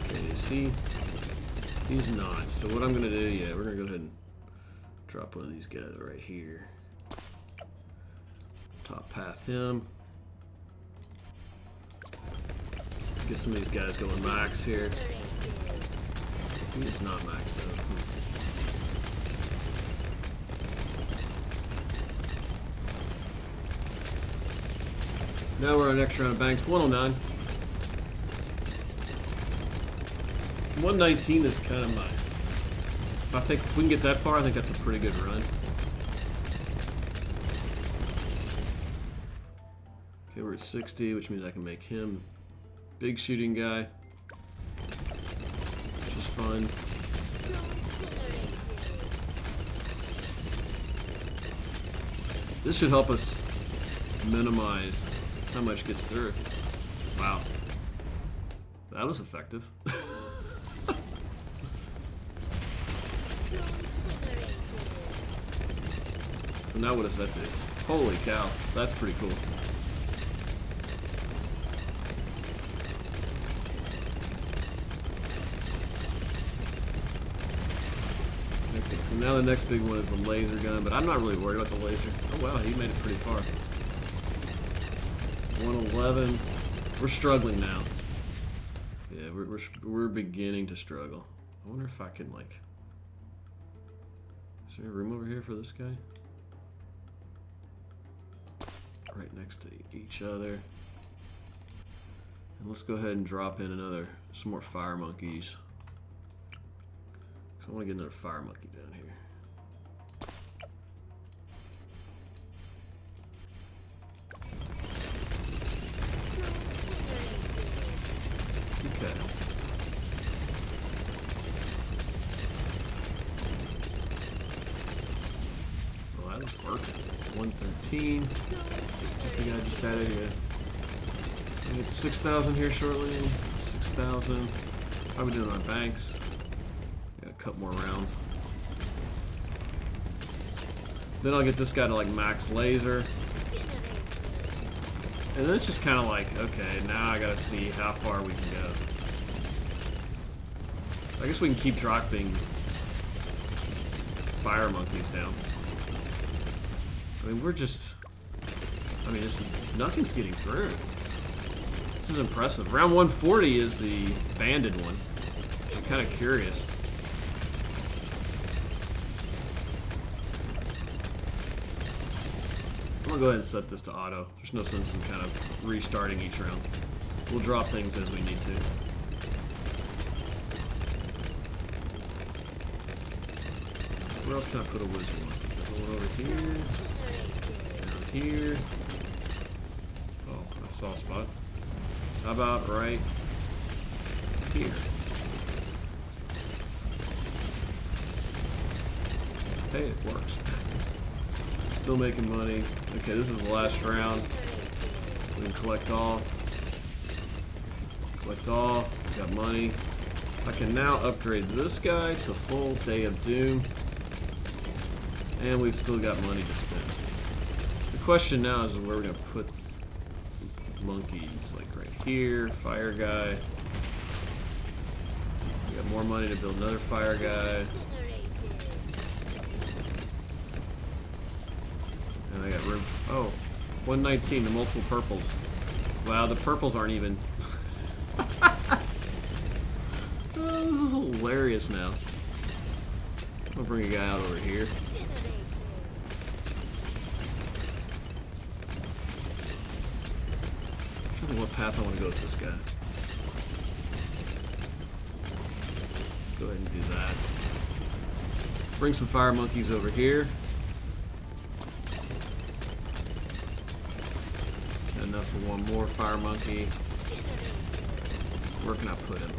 Okay, is he... He's not. So what I'm going to do, yeah, we're going to go ahead and drop one of these guys right here. Top path him. Let's get some of these guys going max here. He is not maxed out. Now we're on next round of banks. 109. 119 is kind of my... I think if we can get that far, I think that's a pretty good run. Okay, we're at 60, which means I can make him big shooting guy. Which is fun. This should help us minimize how much gets through. Wow. That was effective. So now what does that do? Holy cow, that's pretty cool. Okay, so now the next big one is the laser gun, but I'm not really worried about the laser. Oh wow, he made it pretty far. 111. We're struggling now. Yeah, we're beginning to struggle. I wonder if I can, like... Is there a room over here for this guy? Right next to each other. And let's go ahead and drop in some more fire monkeys. So I want to get another fire monkey down here. Okay. Well, that was working. 113. That's the guy just had it here. I get 6,000 here shortly. 6,000. How are we doing on banks? Got a couple more rounds. Then I'll get this guy to like max laser. And then it's just kind of like, okay, now I gotta see how far we can go. I guess we can keep dropping fire monkeys down. I mean, we're just... I mean, nothing's getting through. This is impressive. Round 140 is the banded one. I'm kind of curious. I'm going to go ahead and set this to auto. There's no sense in kind of restarting each round. We'll drop things as we need to. Where else can I put a wizard one? There's one over here. Down here. Oh, I saw a spot. How about right here? Hey, it works. Still making money. Okay, this is the last round. We can collect all. Collect all. Got money. I can now upgrade this guy to full Day of Doom. And we've still got money to spend. The question now is where we're going to put monkeys like right here. Fire guy. We got more money to build another fire guy. And I got room. Oh, 119. The multiple purples. Wow, the purples aren't even. Oh, this is hilarious now. I'll bring a guy out over here. I don't know what path I want to go with this guy. Go ahead and do that. Bring some fire monkeys over here. Got enough for one more fire monkey. Where can I put him?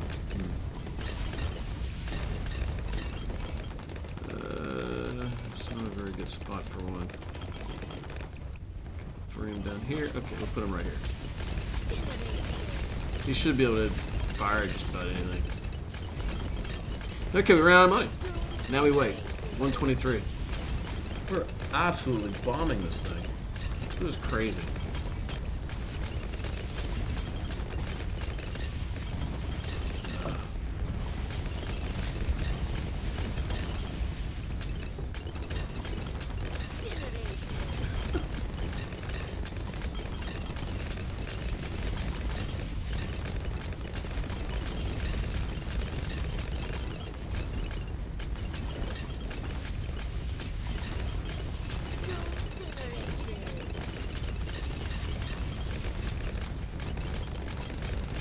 It's not a very good spot for one. Bring him down here. Okay, we'll put him right here. He should be able to fire just about anything. Okay, we ran out of money. Now we wait. 123. We're absolutely bombing this thing. This is crazy.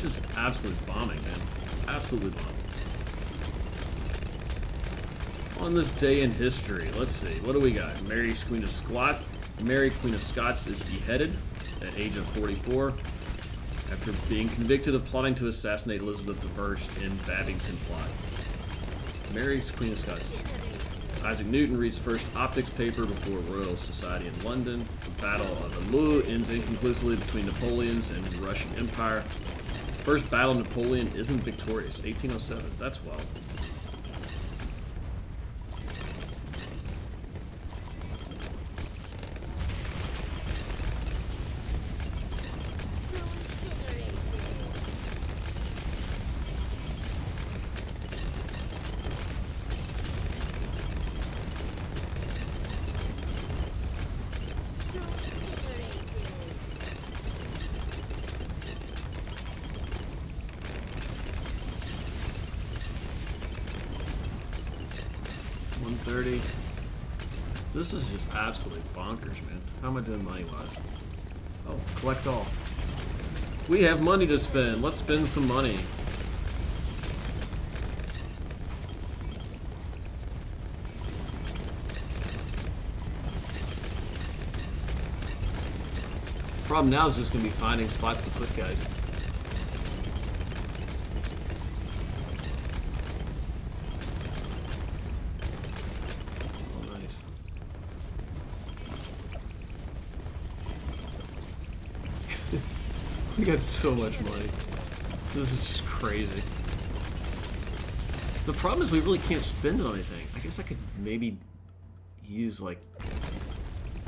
Just absolute bombing, man. Absolutely bombing. On this day in history, let's see. What do we got? Mary Queen of Scots. Mary Queen of Scots is beheaded at age of 44 after being convicted of plotting to assassinate Elizabeth I in Babington Plot. Mary Queen of Scots. Isaac Newton reads first optics paper before Royal Society in London. The Battle of the Loo ends inconclusively between Napoleons and the Russian Empire. First battle Napoleon isn't victorious. 1807. That's wild. This is just absolute bonkers, man. How am I doing money-wise? Oh, collect all. We have money to spend. Let's spend some money. Problem now is just going to be finding spots to put guys. We got so much money. This is just crazy. The problem is we really can't spend it on anything. I guess I could maybe use like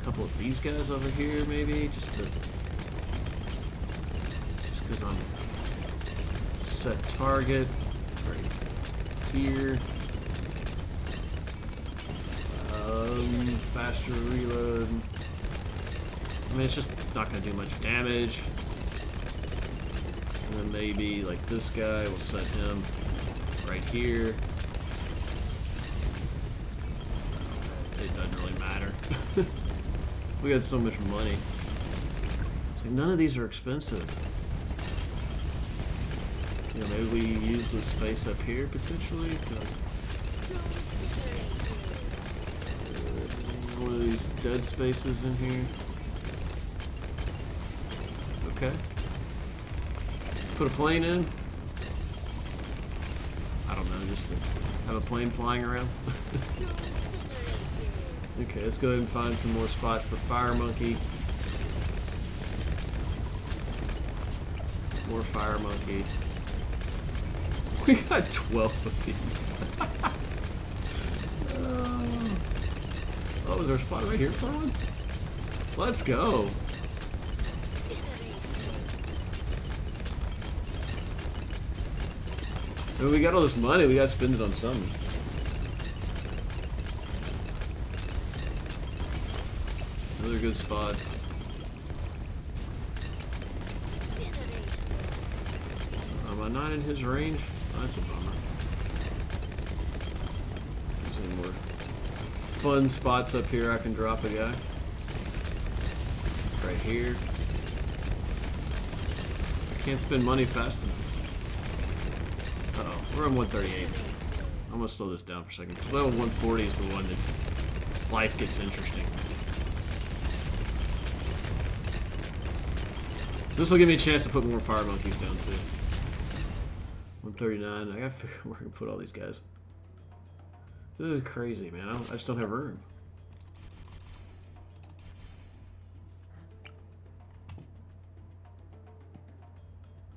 a couple of these guys over here, maybe just because I'm set target right here. Faster reload. I mean, it's just not going to do much damage. And then maybe like this guy, we'll set him right here. It doesn't really matter. We got so much money. So none of these are expensive. You know, maybe we use the space up here potentially. One of these dead spaces in here. Okay. Put a plane in. I don't know, just to have a plane flying around. Okay, let's go ahead and find some more spots for Fire Monkey. More Fire Monkey. We got 12 of these. Oh, is there a spot right here for one? Let's go. I mean, we got all this money, we gotta spend it on something. Another good spot. Am I not in his range? Oh, that's a bummer. See if there's any more fun spots up here I can drop a guy. Right here. I can't spend money fast enough. Uh-oh, we're on 138. I'm gonna slow this down for a second. Because level 140 is the one that life gets interesting. This will give me a chance to put more fire monkeys down too. 139. I gotta figure out where I can put all these guys. This is crazy, man. I just don't have room.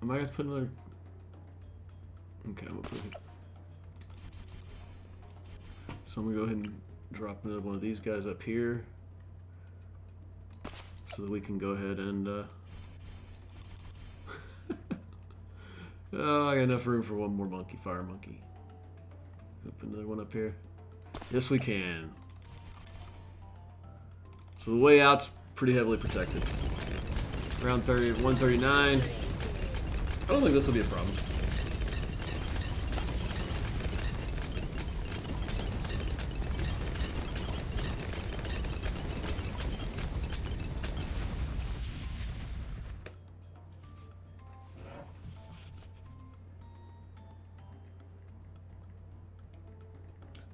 Am I gonna put another? Okay, I'm gonna put it. So I'm gonna go ahead and drop another one of these guys up here, so that we can go ahead and. Oh, I got enough room for one more monkey, fire monkey. Put another one up here. Yes, we can. So the way out's pretty heavily protected. Round 30, 139. I don't think this will be a problem.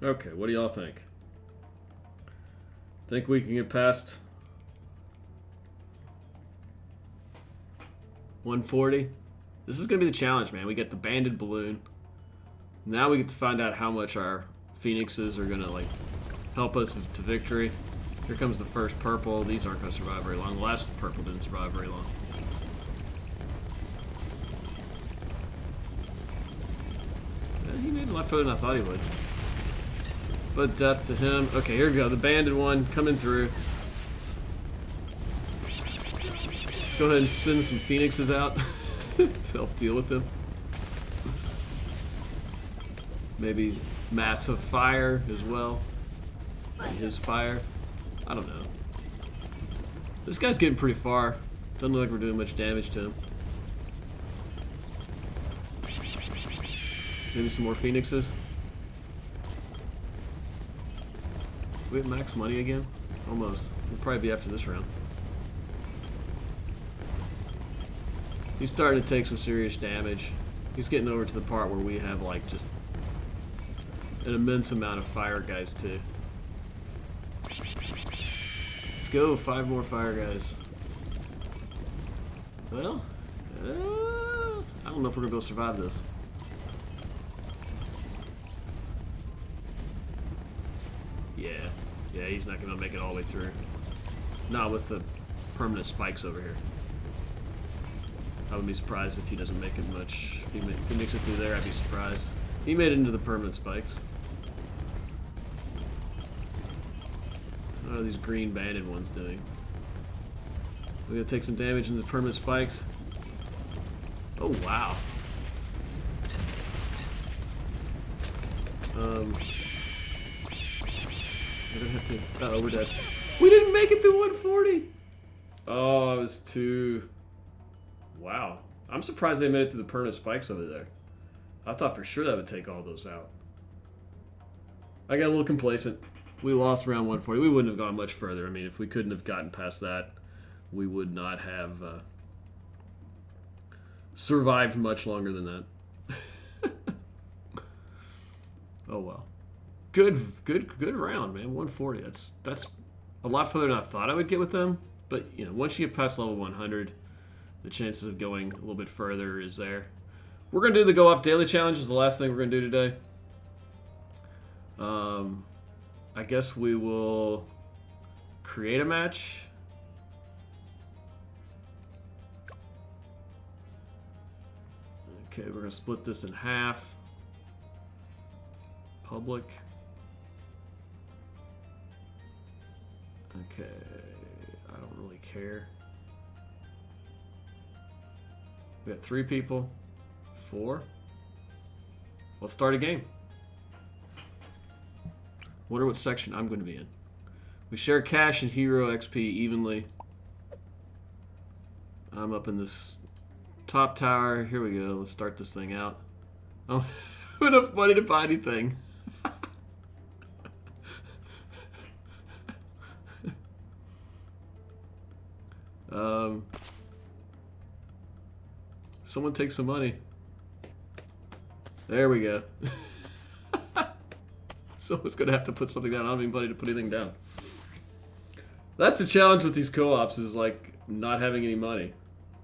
Okay, what do y'all think? Think we can get past 140? This is going to be the challenge, man. We get the banded balloon. Now we get to find out how much our phoenixes are going to like help us to victory. Here comes the first purple. These aren't going to survive very long. The last purple didn't survive very long. Yeah, he made a lot further than I thought he would. But death to him. Okay, here we go. The banded one coming through. Let's go ahead and send some phoenixes out to help deal with them. Maybe massive fire as well. Maybe his fire. I don't know. This guy's getting pretty far. Doesn't look like we're doing much damage to him. Maybe some more phoenixes. We have max money again? Almost. We'll probably be after this round. He's starting to take some serious damage. He's getting over to the part where we have like just an immense amount of fire guys too. Let's go, 5 more fire guys. Well, I don't know if we're gonna be able to survive this. Yeah, he's not gonna make it all the way through. Not with the permanent spikes over here. I would be surprised if he doesn't make it much. If he makes it through there, I'd be surprised. He made it into the permanent spikes. What are these green banded ones doing? We're gonna take some damage in the permanent spikes. Oh wow. I don't have to. Uh-oh, we're dead. We didn't make it through 140! Oh, I was too. Wow. I'm surprised they made it through the permanent spikes over there. I thought for sure that would take all those out. I got a little complacent. We lost round 140. We wouldn't have gone much further. I mean, if we couldn't have gotten past that, we would not have survived much longer than that. Oh well. Good round, man. 140. That's a lot further than I thought I would get with them. But you know, once you get past level 100, the chances of going a little bit further is there. We're gonna do the go up daily challenge. Is the last thing we're gonna do today. I guess we will create a match. Okay, we're gonna split this in half. Public. Okay, I don't really care. We got 3 people, 4. Let's start a game. Wonder what section I'm going to be in. We share cash and hero XP evenly. I'm up in this top tower. Here we go. Let's start this thing out. I don't have enough money to buy anything. Someone take some money. There we go. Someone's gonna have to put something down. I don't have any money to put anything down. That's the challenge with these co-ops, is like not having any money.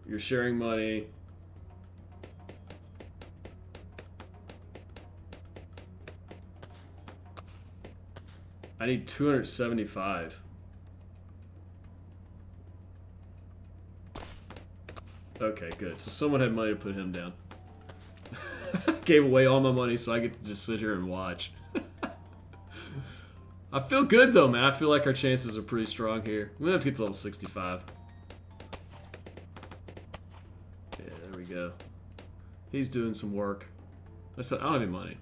You're sharing money. I need 275. Okay, good. So someone had money to put him down. Gave away all my money so I get to just sit here and watch. I feel good though, man. I feel like our chances are pretty strong here. We're gonna have to get to level 65. Yeah, there we go. He's doing some work. I said I don't have any money.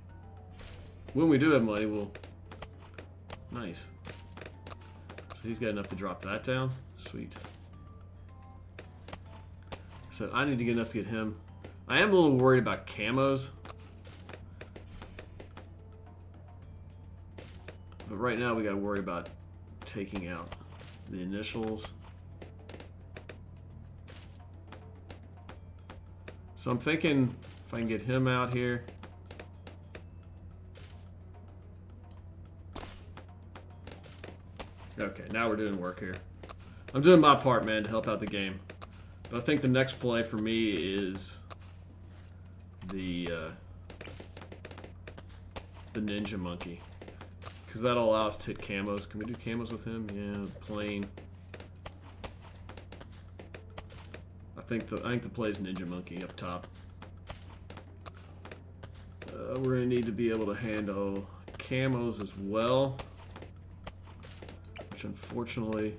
When we do have money, we'll... Nice. So he's got enough to drop that down. Sweet. So I need to get enough to get him. I am a little worried about camos. But right now we gotta worry about taking out the initials. So I'm thinking if I can get him out here. Okay, now we're doing work here. I'm doing my part, man, to help out the game. But I think the next play for me is the ninja monkey, because that'll allow us to hit camos. Can we do camos with him? Yeah, plain. I think the play is ninja monkey up top. We're gonna need to be able to handle camos as well, which unfortunately.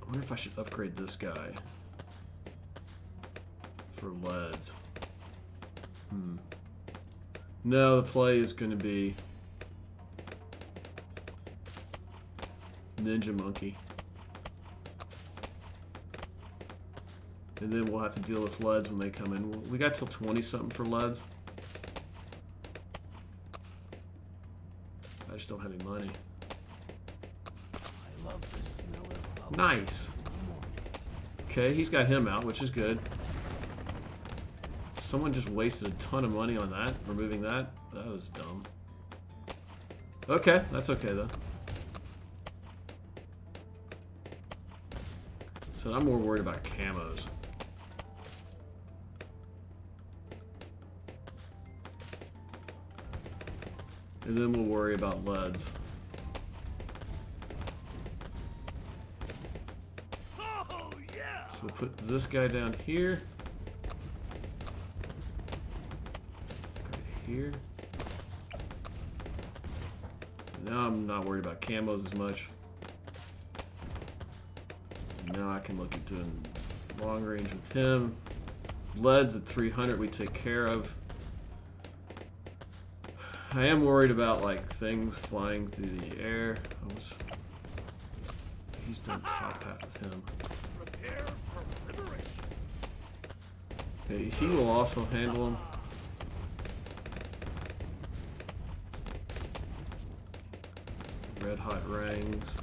I wonder if I should upgrade this guy for leads. No, the play is going to be Ninja Monkey. And then we'll have to deal with leads when they come in. We got till 20 something for leads. I just don't have any money. Nice. Okay, he's got him out, which is good. Someone just wasted a ton of money on that, removing that. That was dumb. Okay, that's okay though. So I'm more worried about camos. And then we'll worry about leads. So we'll put this guy down here. Right here. Now I'm not worried about camos as much. Now I can look at doing long range with him. Leads at 300 we take care of. I am worried about like things flying through the air. He's done top path with him. Okay, he will also handle him. Red hot rings.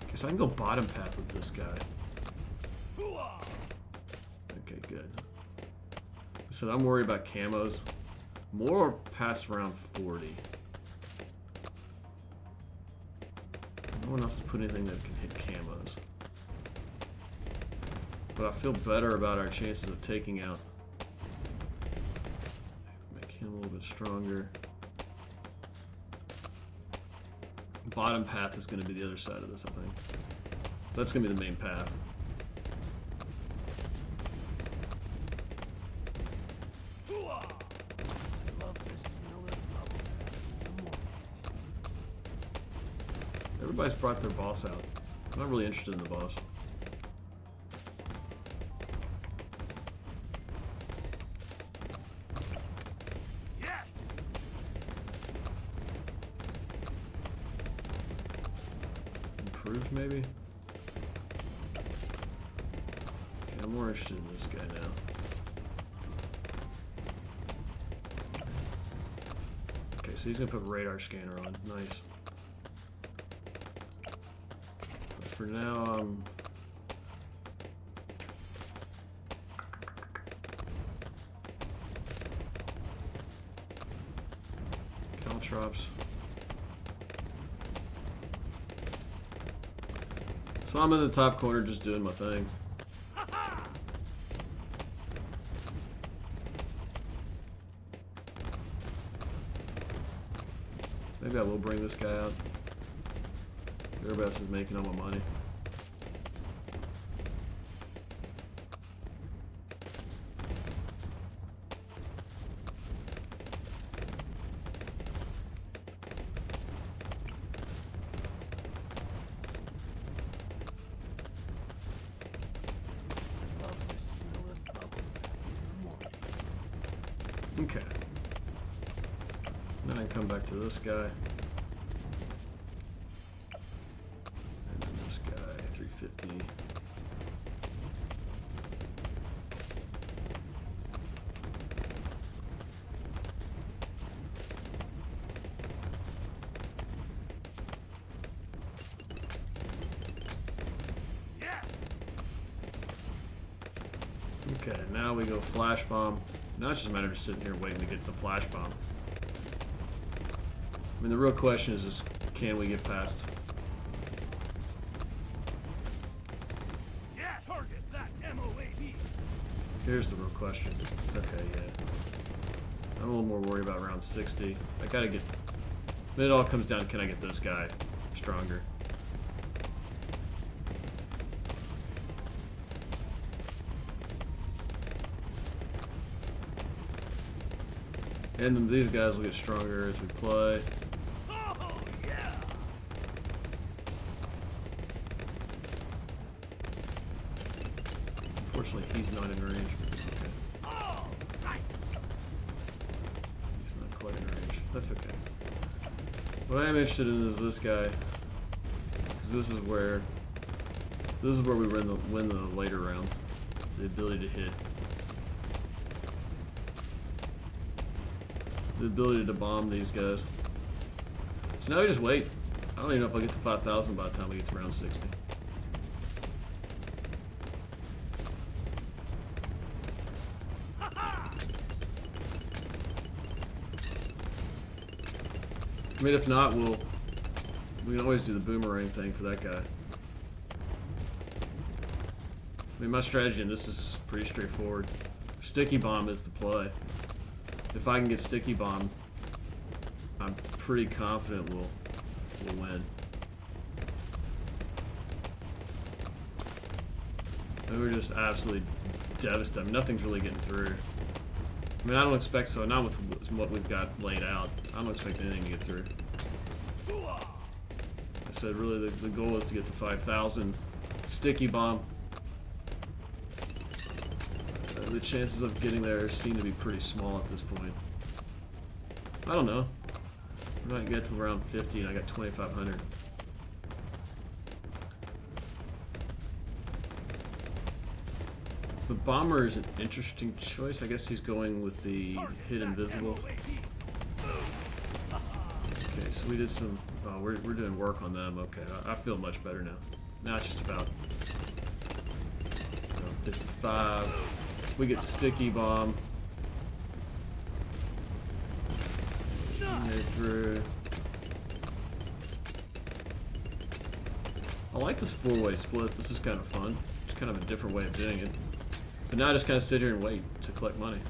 Okay, so I can go bottom path with this guy. Okay, good. So I'm worried about camos. More past round 40. No one else has put anything that can hit camos. But I feel better about our chances of taking out. Make him a little bit stronger. Bottom path is going to be the other side of this, I think. That's going to be the main path. Everybody's brought their boss out. I'm not really interested in the boss. maybe? Okay, I'm more interested in this guy now. Okay, so he's gonna put radar scanner on. Nice. But for now, Caltrops. So I'm in the top corner just doing my thing. Maybe I will bring this guy out. Airbus is making all my money. Okay. Now I can come back to this guy. And then this guy, 350. Okay, now we go flash bomb. Now it's just a matter of sitting here waiting to get the flash bomb. I mean, the real question is can we get past? Yeah, target that MOAB. Here's the real question. Okay, yeah. I'm a little more worried about round 60. I gotta get. Then it all comes down to can I get this guy stronger? And then these guys will get stronger as we play. Oh, yeah. Unfortunately, he's not in range, but it's okay. Oh, nice. He's not quite in range. That's okay. What I am interested in is this guy, because this is where we win the later rounds. The ability to hit. The ability to bomb these guys. So now we just wait. I don't even know if I'll get to 5,000 by the time we get to round 60. I mean, if not, we can always do the boomerang thing for that guy. I mean, my strategy in this is pretty straightforward. Sticky bomb is the play. If I can get sticky bomb, I'm pretty confident we'll win. And we're just absolutely devastated. I mean, nothing's really getting through. I mean, I don't expect so. Not with what we've got laid out. I don't expect anything to get through. I said, really, the goal is to get to 5,000. Sticky bomb. The chances of getting there seem to be pretty small at this point. I don't know. We might get to around 50 and I got 2,500. The bomber is an interesting choice. I guess he's going with the hit invisible. Okay, so we did some. Oh, we're doing work on them. Okay, I feel much better now. Now it's just about 55. We get sticky bomb. Get through. I like this 4-way split. This is kind of fun. It's kind of a different way of doing it. But now I just kind of sit here and wait to collect money.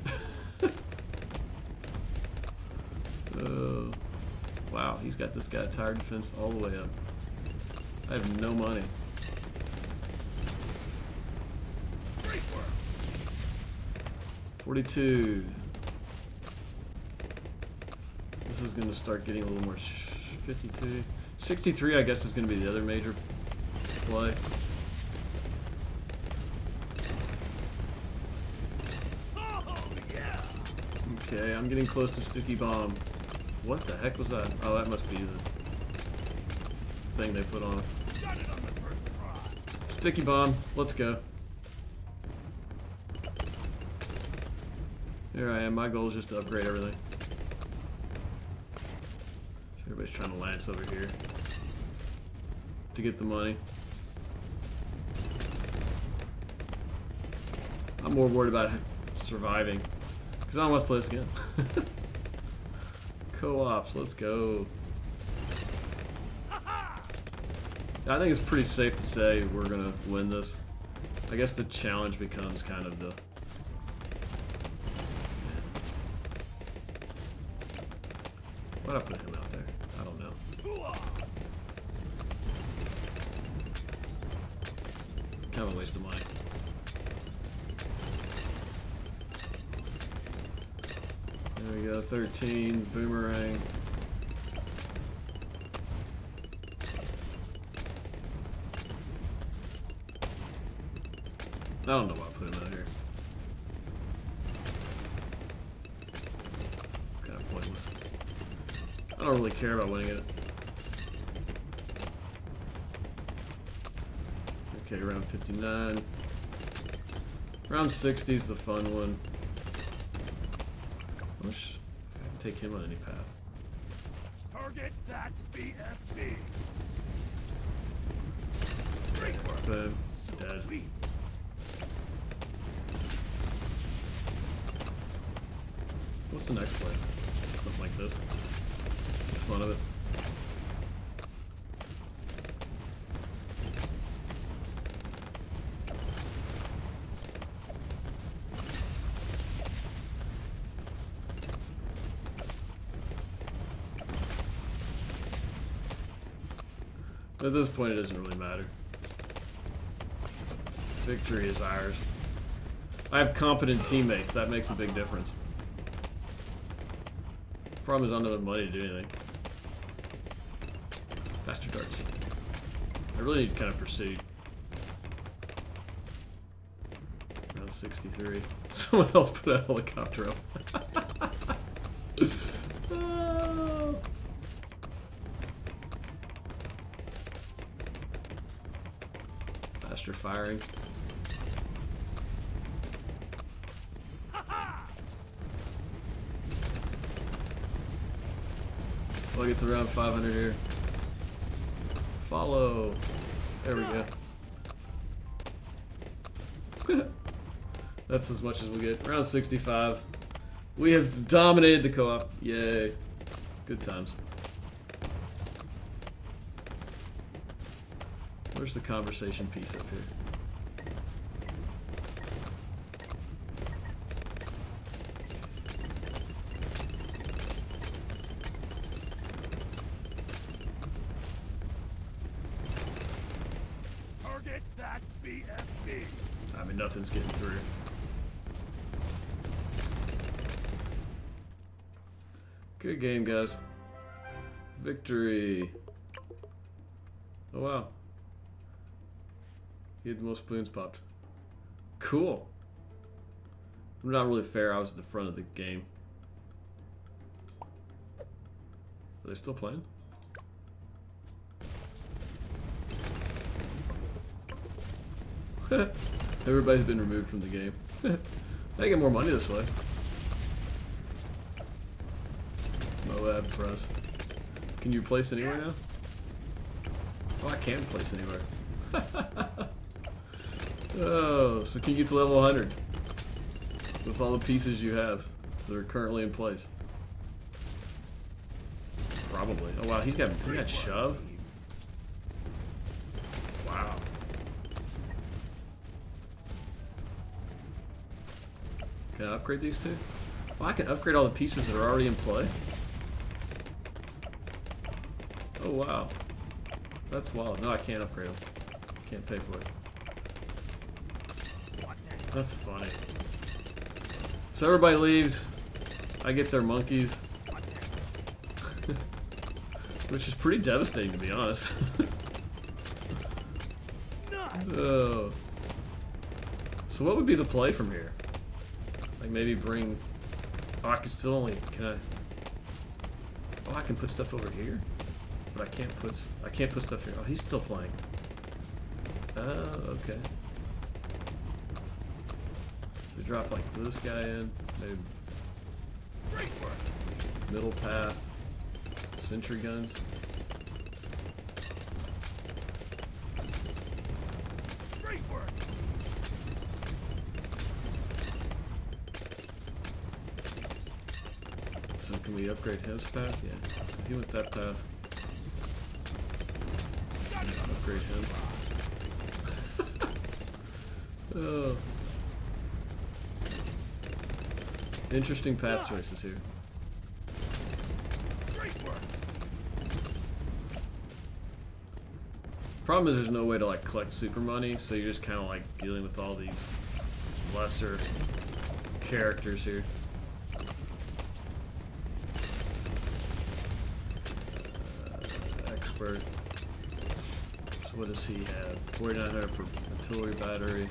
Wow, he's got this guy tire defense all the way up. I have no money. $42. This is going to start getting a little more. 52. 63, I guess, is going to be the other major play. Okay, I'm getting close to sticky bomb. What the heck was that? Oh, that must be the thing they put on. Sticky bomb. Let's go. Here I am. My goal is just to upgrade everything. So everybody's trying to lance over here to get the money. I'm more worried about surviving because I don't want to play this again. Co-ops, let's go. I think it's pretty safe to say we're gonna win this. I guess the challenge becomes kind of the... Why'd I put him out there? I don't know. Kind of a waste of money. There we go, 13, boomerang. I don't know why I put him out here. Kind of pointless. I don't really care about winning it. Okay, round 59. Round 60 is the fun one. I wish I could take him on any path. Target that BFB. Boom. Dead. Sweet. What's the next play? Something like this. The fun of it. At this point, it doesn't really matter. Victory is ours. I have competent teammates. That makes a big difference. Problem is I don't have money to do anything. Faster darts. I really need kind of pursuit. Round 63. Someone else put a helicopter up. Oh. Faster firing. I'll get to around 500 here. Follow. There we go. That's as much as we get. Round 65. We have dominated the co-op. Yay. Good times. Where's the conversation piece up here? Target that BFB. I mean, nothing's getting through. Good game, guys. Victory. Oh, wow. He had the most balloons popped. Cool. I'm not really fair. I was at the front of the game. Are they still playing? Everybody's been removed from the game. I get more money this way. Moab press. Can you place anywhere now? Oh, I can place anywhere. Oh, so can you get to level 100 with all the pieces you have that are currently in place? Probably. Oh wow, he got shove. Wow. Can I upgrade these two? Well, I can upgrade all the pieces that are already in play. Oh wow. That's wild. No, I can't upgrade them. Can't pay for it. That's funny. So everybody leaves. I get their monkeys. Which is pretty devastating, to be honest. Oh. So what would be the play from here? Like maybe bring... Oh, I can still only... Can I... Oh, I can put stuff over here? But I can't put stuff here. Oh, he's still playing. Oh, okay. So we drop like this guy in, maybe Great work. middle path, sentry guns. Great work. So can we upgrade his path? Yeah. He went that path. Upgrade him. Oh. Interesting path choices here. Great work. Problem is there's no way to like collect super money, so you're just kind of like dealing with all these lesser characters here. Expert. So what does he have? 4,900 for artillery battery.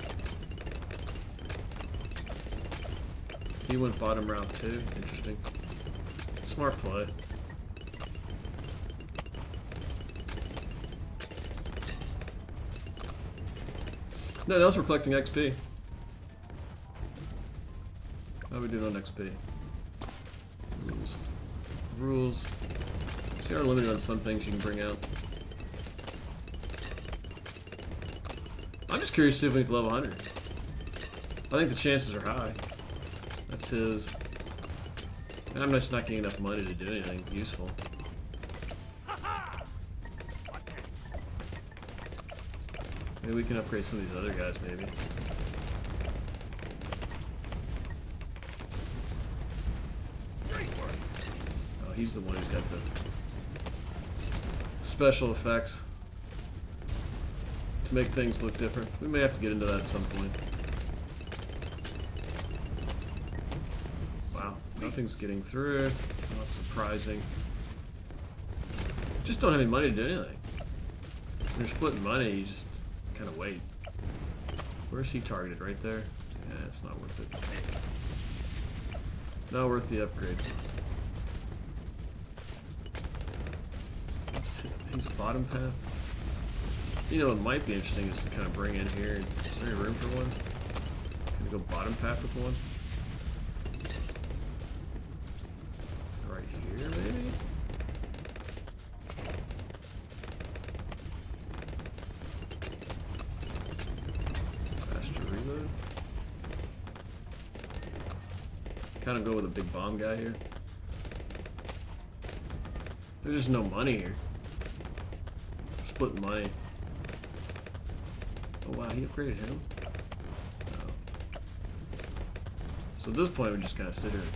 He went bottom round 2. Interesting. Smart play. No, else we're collecting XP. How are we doing on XP? Rules. Rules. So you are limited on some things you can bring out. I'm just curious to see if we can level 100. I think the chances are high. That's his. And I'm just not getting enough money to do anything useful. Maybe we can upgrade some of these other guys, maybe. Oh, he's the one who's got the special effects to make things look different. We may have to get into that at some point. Wow, nothing's getting through. Not surprising. Just don't have any money to do anything. When you're splitting money, you just kind of wait. Where's he targeted? Right there? Yeah, it's not worth it. Not worth the upgrade. He's a bottom path. You know, what might be interesting is to kind of bring in here. Is there any room for one? Can we go bottom path with one? Right here, maybe? Faster reload. Kind of go with a big bomb guy here. There's just no money here. Split money. Oh wow, he upgraded him? No. So at this point we just kind of sit here and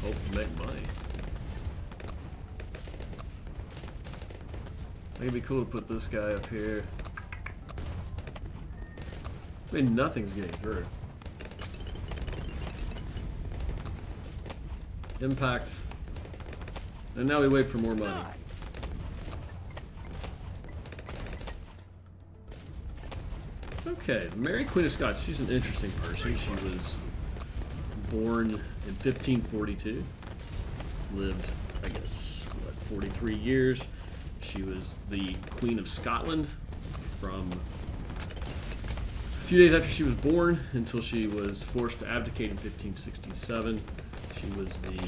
hope to make money. I think it'd be cool to put this guy up here. I mean, nothing's getting through. Impact. And now we wait for more money. Okay, Mary Queen of Scots, she's an interesting person. She was born in 1542, lived, I guess, what, 43 years. She was the Queen of Scotland from a few days after she was born until she was forced to abdicate in 1567. She was the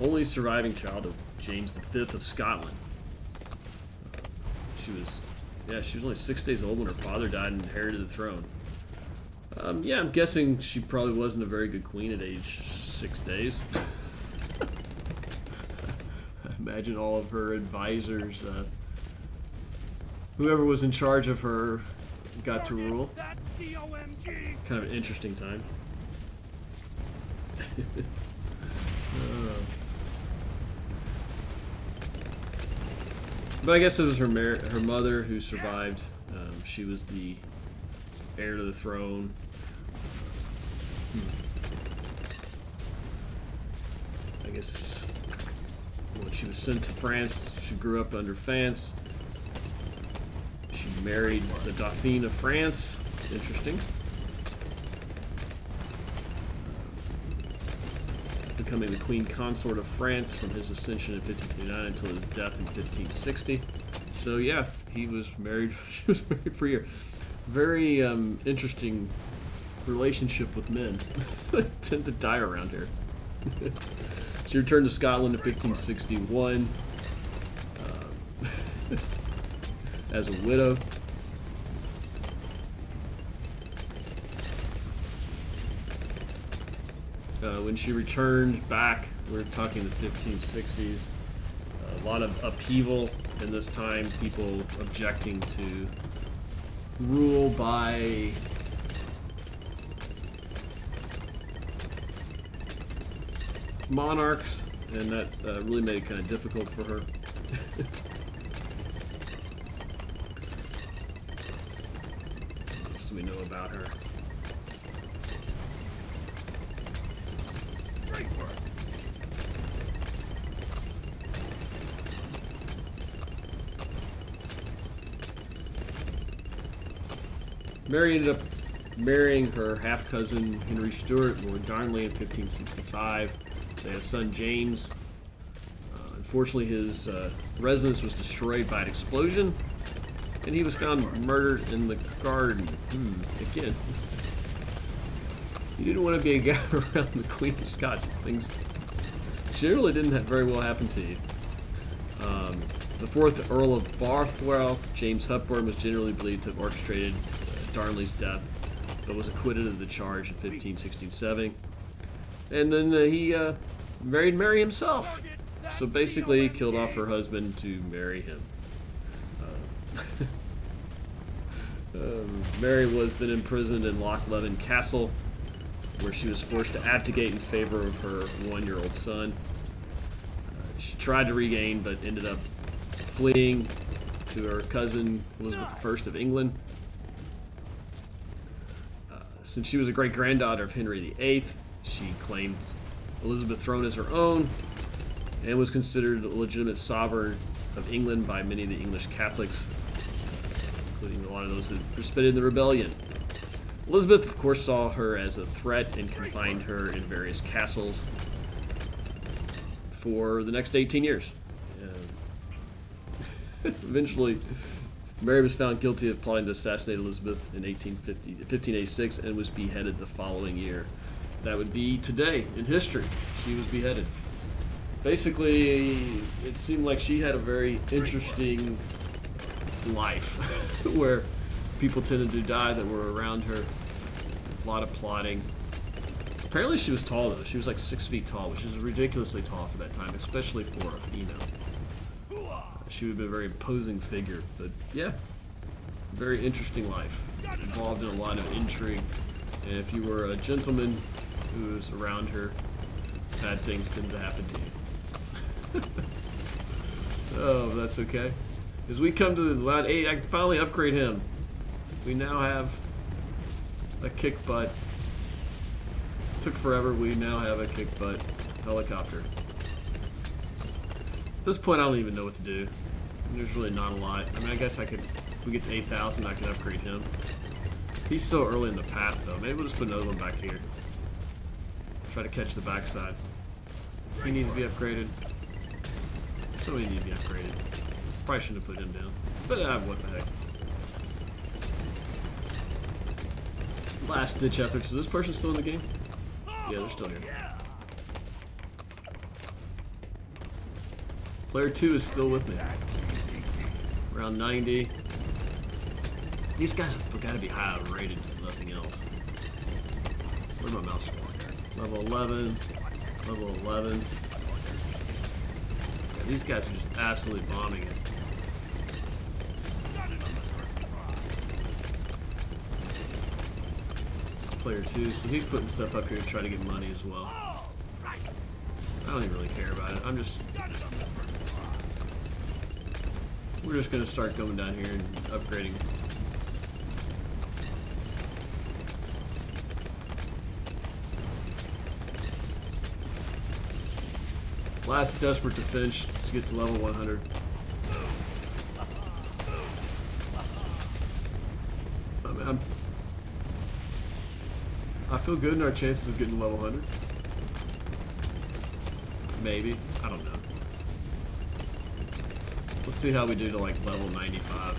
only surviving child of James V of Scotland. She was only 6 days old when her father died and inherited the throne. Yeah, I'm guessing she probably wasn't a very good queen at age 6 days. I imagine all of her advisors, whoever was in charge of her, got to rule. Kind of an interesting time. But I guess it was her mother who survived. She was the heir to the throne. I guess when she was sent to France, she grew up under France. She married the Dauphin of France. Interesting. Becoming the Queen Consort of France from his ascension in 1559 until his death in 1560. So yeah, he was married. She was married for a year. Very interesting relationship with men. Tend to die around here. She returned to Scotland in 1561 as a widow. When she returned back, we're talking the 1560s, a lot of upheaval in this time, people objecting to rule by monarchs, and that really made it kind of difficult for her. What else do we know about her? Great work. Mary ended up marrying her half-cousin Henry Stuart, Lord Darnley, in 1565. They had a son, James. Unfortunately, his residence was destroyed by an explosion, and he was found murdered in the garden. Again, you didn't want to be a guy around the Queen of Scots. Things generally didn't very well happen to you. The fourth Earl of Bothwell, James Hepburn, was generally believed to have orchestrated Darnley's death, but was acquitted of the charge in 1567. And then he married Mary himself. So basically, he killed off her husband to marry him. Mary was then imprisoned in Loch Leven Castle, where she was forced to abdicate in favor of her one-year-old son. She tried to regain, but ended up fleeing to her cousin Elizabeth I of England. Since she was a great-granddaughter of Henry VIII, she claimed Elizabeth's throne as her own and was considered a legitimate sovereign of England by many of the English Catholics, including a lot of those that participated in the rebellion. Elizabeth, of course, saw her as a threat and confined her in various castles for the next 18 years. Eventually, Mary was found guilty of plotting to assassinate Elizabeth in 1586 and was beheaded the following year. That would be today in history. She was beheaded. Basically, it seemed like she had a very interesting life where people tended to die that were around her. A lot of plotting. Apparently she was tall though. She was like 6 feet tall, which is ridiculously tall for that time, especially for a female. She would have been a very imposing figure, but yeah, very interesting life. Involved in a lot of intrigue. And if you were a gentleman who was around her, bad things tend to happen to you. Oh, that's okay. As we come to the round 8, I can finally upgrade him. We now have a kick butt. Took forever. We now have a kick butt helicopter. At this point, I don't even know what to do. There's really not a lot. I mean, I guess I could, if we get to 8,000, I can upgrade him. He's so early in the path, though. Maybe we'll just put another one back here. Try to catch the backside. He needs to be upgraded. Somebody needs to be upgraded. Probably shouldn't have put him down. But what the heck. Last ditch efforts. Is this person still in the game? Yeah, they're still here. Player 2 is still with me. Around 90. These guys have got to be high rated, if nothing else. Where's my mouse from? Level 11. Level 11. Yeah, these guys are just absolutely bombing it. Player 2, so he's putting stuff up here to try to get money as well. I don't even really care about it. We're just gonna start going down here and upgrading. Last desperate to finish to get to level 100. I feel good in our chances of getting level 100. Maybe. I don't know. Let's Let's see how we do to like level 95.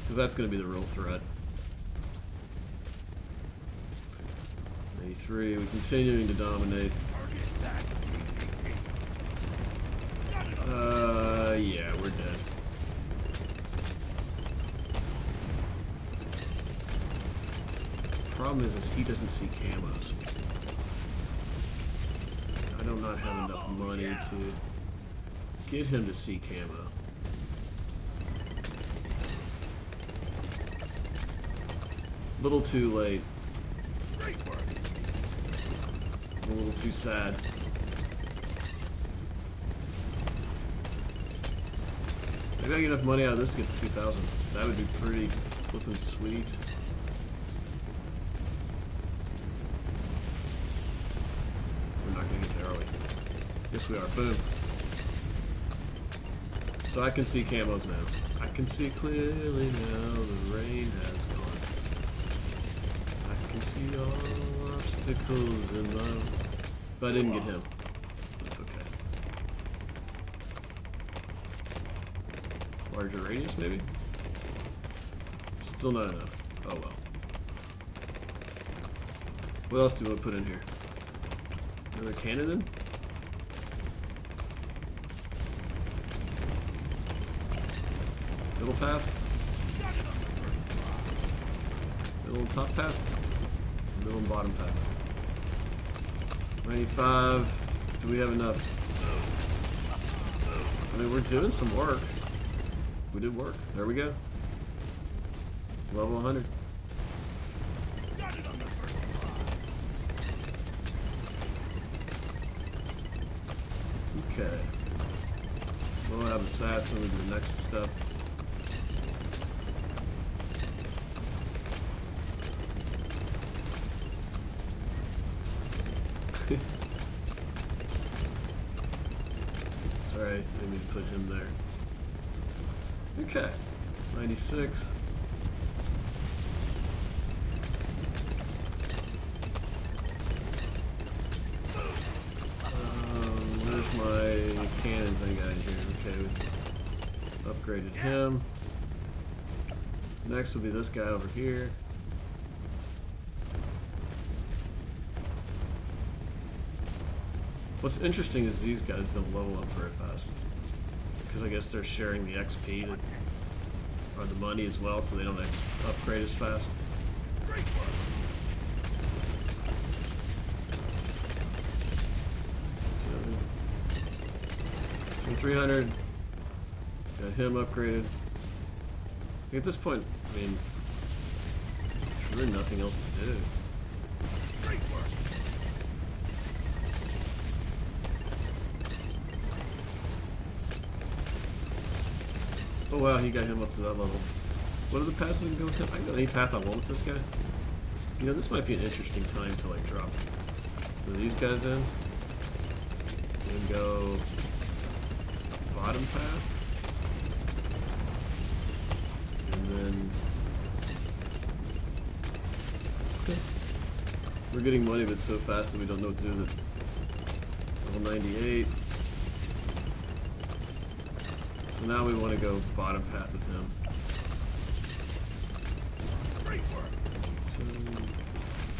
Because that's going to be the real threat. 93, we're continuing to dominate. Yeah, we're dead. Problem is he doesn't see camos. I do not have enough money to get him to see camo. Little too late. I'm a little too sad. Maybe I get enough money out of this to get to 2,000. That would be pretty flippin' sweet. We're not gonna get there, are we? Yes, we are. Boom. So I can see camos now. I can see clearly now. The rain has gone. I can see all obstacles in my... But I didn't get him. That's okay. Larger radius, maybe? Still not enough. Oh well. What else do we want to put in here? Another cannon then? Middle path? Middle and top path? Middle and bottom path. 95. Do we have enough? I mean, we're doing some work. We did work. There we go. Level 100. Okay. We'll have assassin with the next step. Sorry, I need to put him there. Okay. 96. Where's my cannon thing out here? Okay, we upgraded him. Next will be this guy over here. What's interesting is these guys don't level up very fast. Because I guess they're sharing the XP or the money as well, so they don't upgrade as fast. So, 300. Got him upgraded. At this point, I mean, there's really nothing else to do. Oh wow, he got him up to that level. What are the paths we can go with him? I can go any path I want with this guy. You know, this might be an interesting time to like drop these guys in. And go bottom path. And then okay. We're getting money but so fast that we don't know what to do with it. Level 98. So now we want to go bottom path with him. So,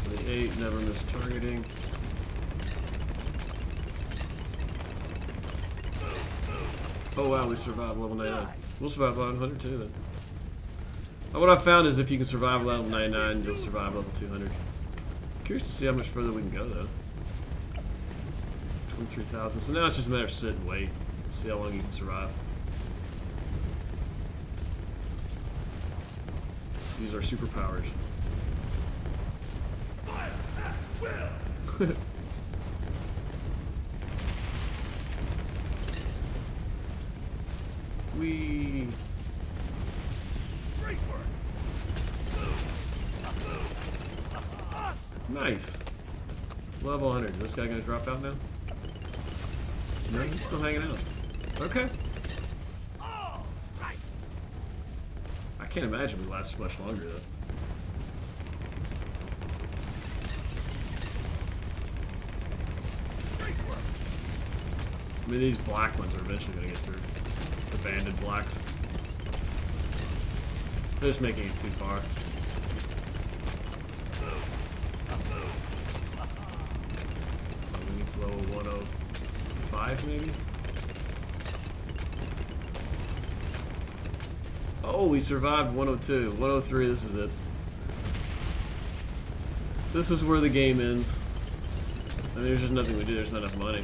28, never miss targeting. Oh wow, we survived level 99. We'll survive level 100 too then. What I've found is if you can survive level 99, you'll survive level 200. Curious to see how much further we can go though. 23,000. So now it's just a matter of sit and wait. See how long you can survive. Use our superpowers. We. Nice. Level 100. Is this guy gonna drop out now? No, he's still hanging out. Okay. I can't imagine we last much longer though. I mean, these black ones are eventually going to get through. The banded blacks. They're just making it too far. We need to level 105 maybe? Oh, we survived 102. 103, this is it. This is where the game ends. I mean, there's just nothing we do. There's not enough money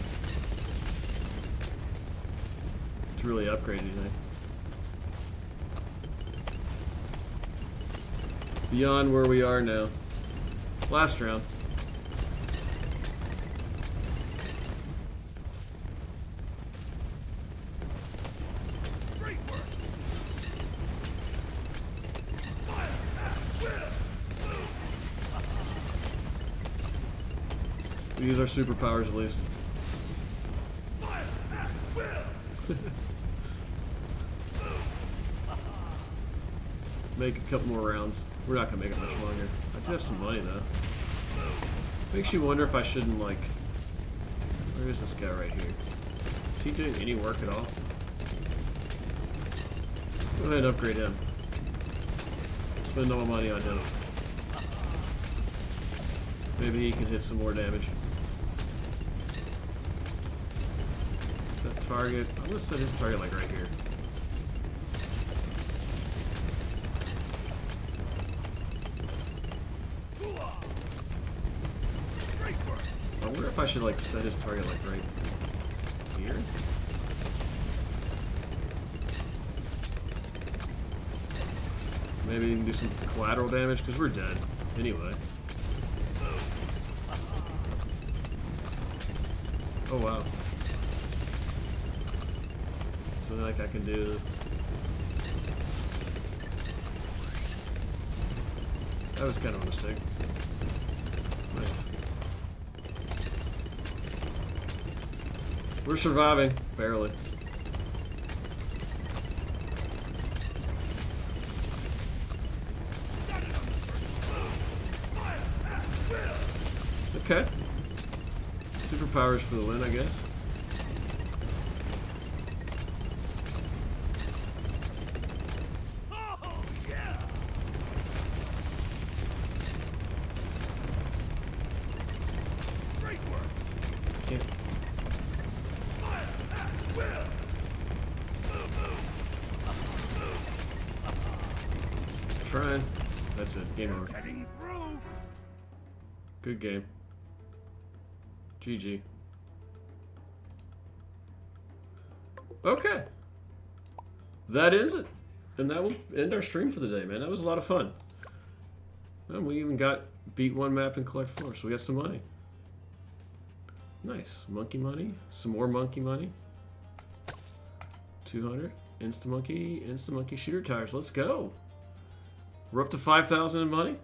to really upgrade anything. Beyond where we are now. Last round. Great work. Fire at will. We use our superpowers at least. Fire at will. Make a couple more rounds. We're not gonna make it much longer. I do have some money though. Makes you wonder if I shouldn't like. Where is this guy right here? Is he doing any work at all? Go ahead and upgrade him. Spend all my money on him. Maybe he can hit some more damage. Set target. I'm gonna set his target like right here. Great work. I wonder if I should like set his target like right here. Maybe he can do some collateral damage because we're dead anyway. Oh wow. So like I can do. That was kind of a mistake. Nice. We're surviving, barely. Okay. Superpowers for the win, I guess. Oh, yeah. Great work. Can't. Fire at will. Trying. That's it. Game over. Getting through. Good game. GG. Okay. That ends it. And that will end our stream for the day, man. That was a lot of fun. And we even got beat one map and collect 4, so we got some money. Nice. Monkey money. Some more monkey money. 200. Insta-monkey shooter tires. Let's go. We're up to 5,000 in money.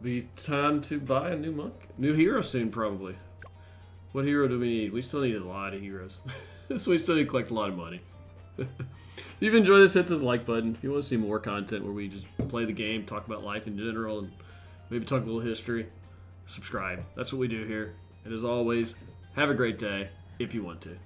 Be time to buy a new hero soon, probably. What hero do we need? We still need a lot of heroes. So we still need to collect a lot of money. If you've enjoyed this, hit the like button. If you want to see more content where we just play the game, talk about life in general, and maybe talk a little history, subscribe. That's what we do here. And as always, have a great day if you want to.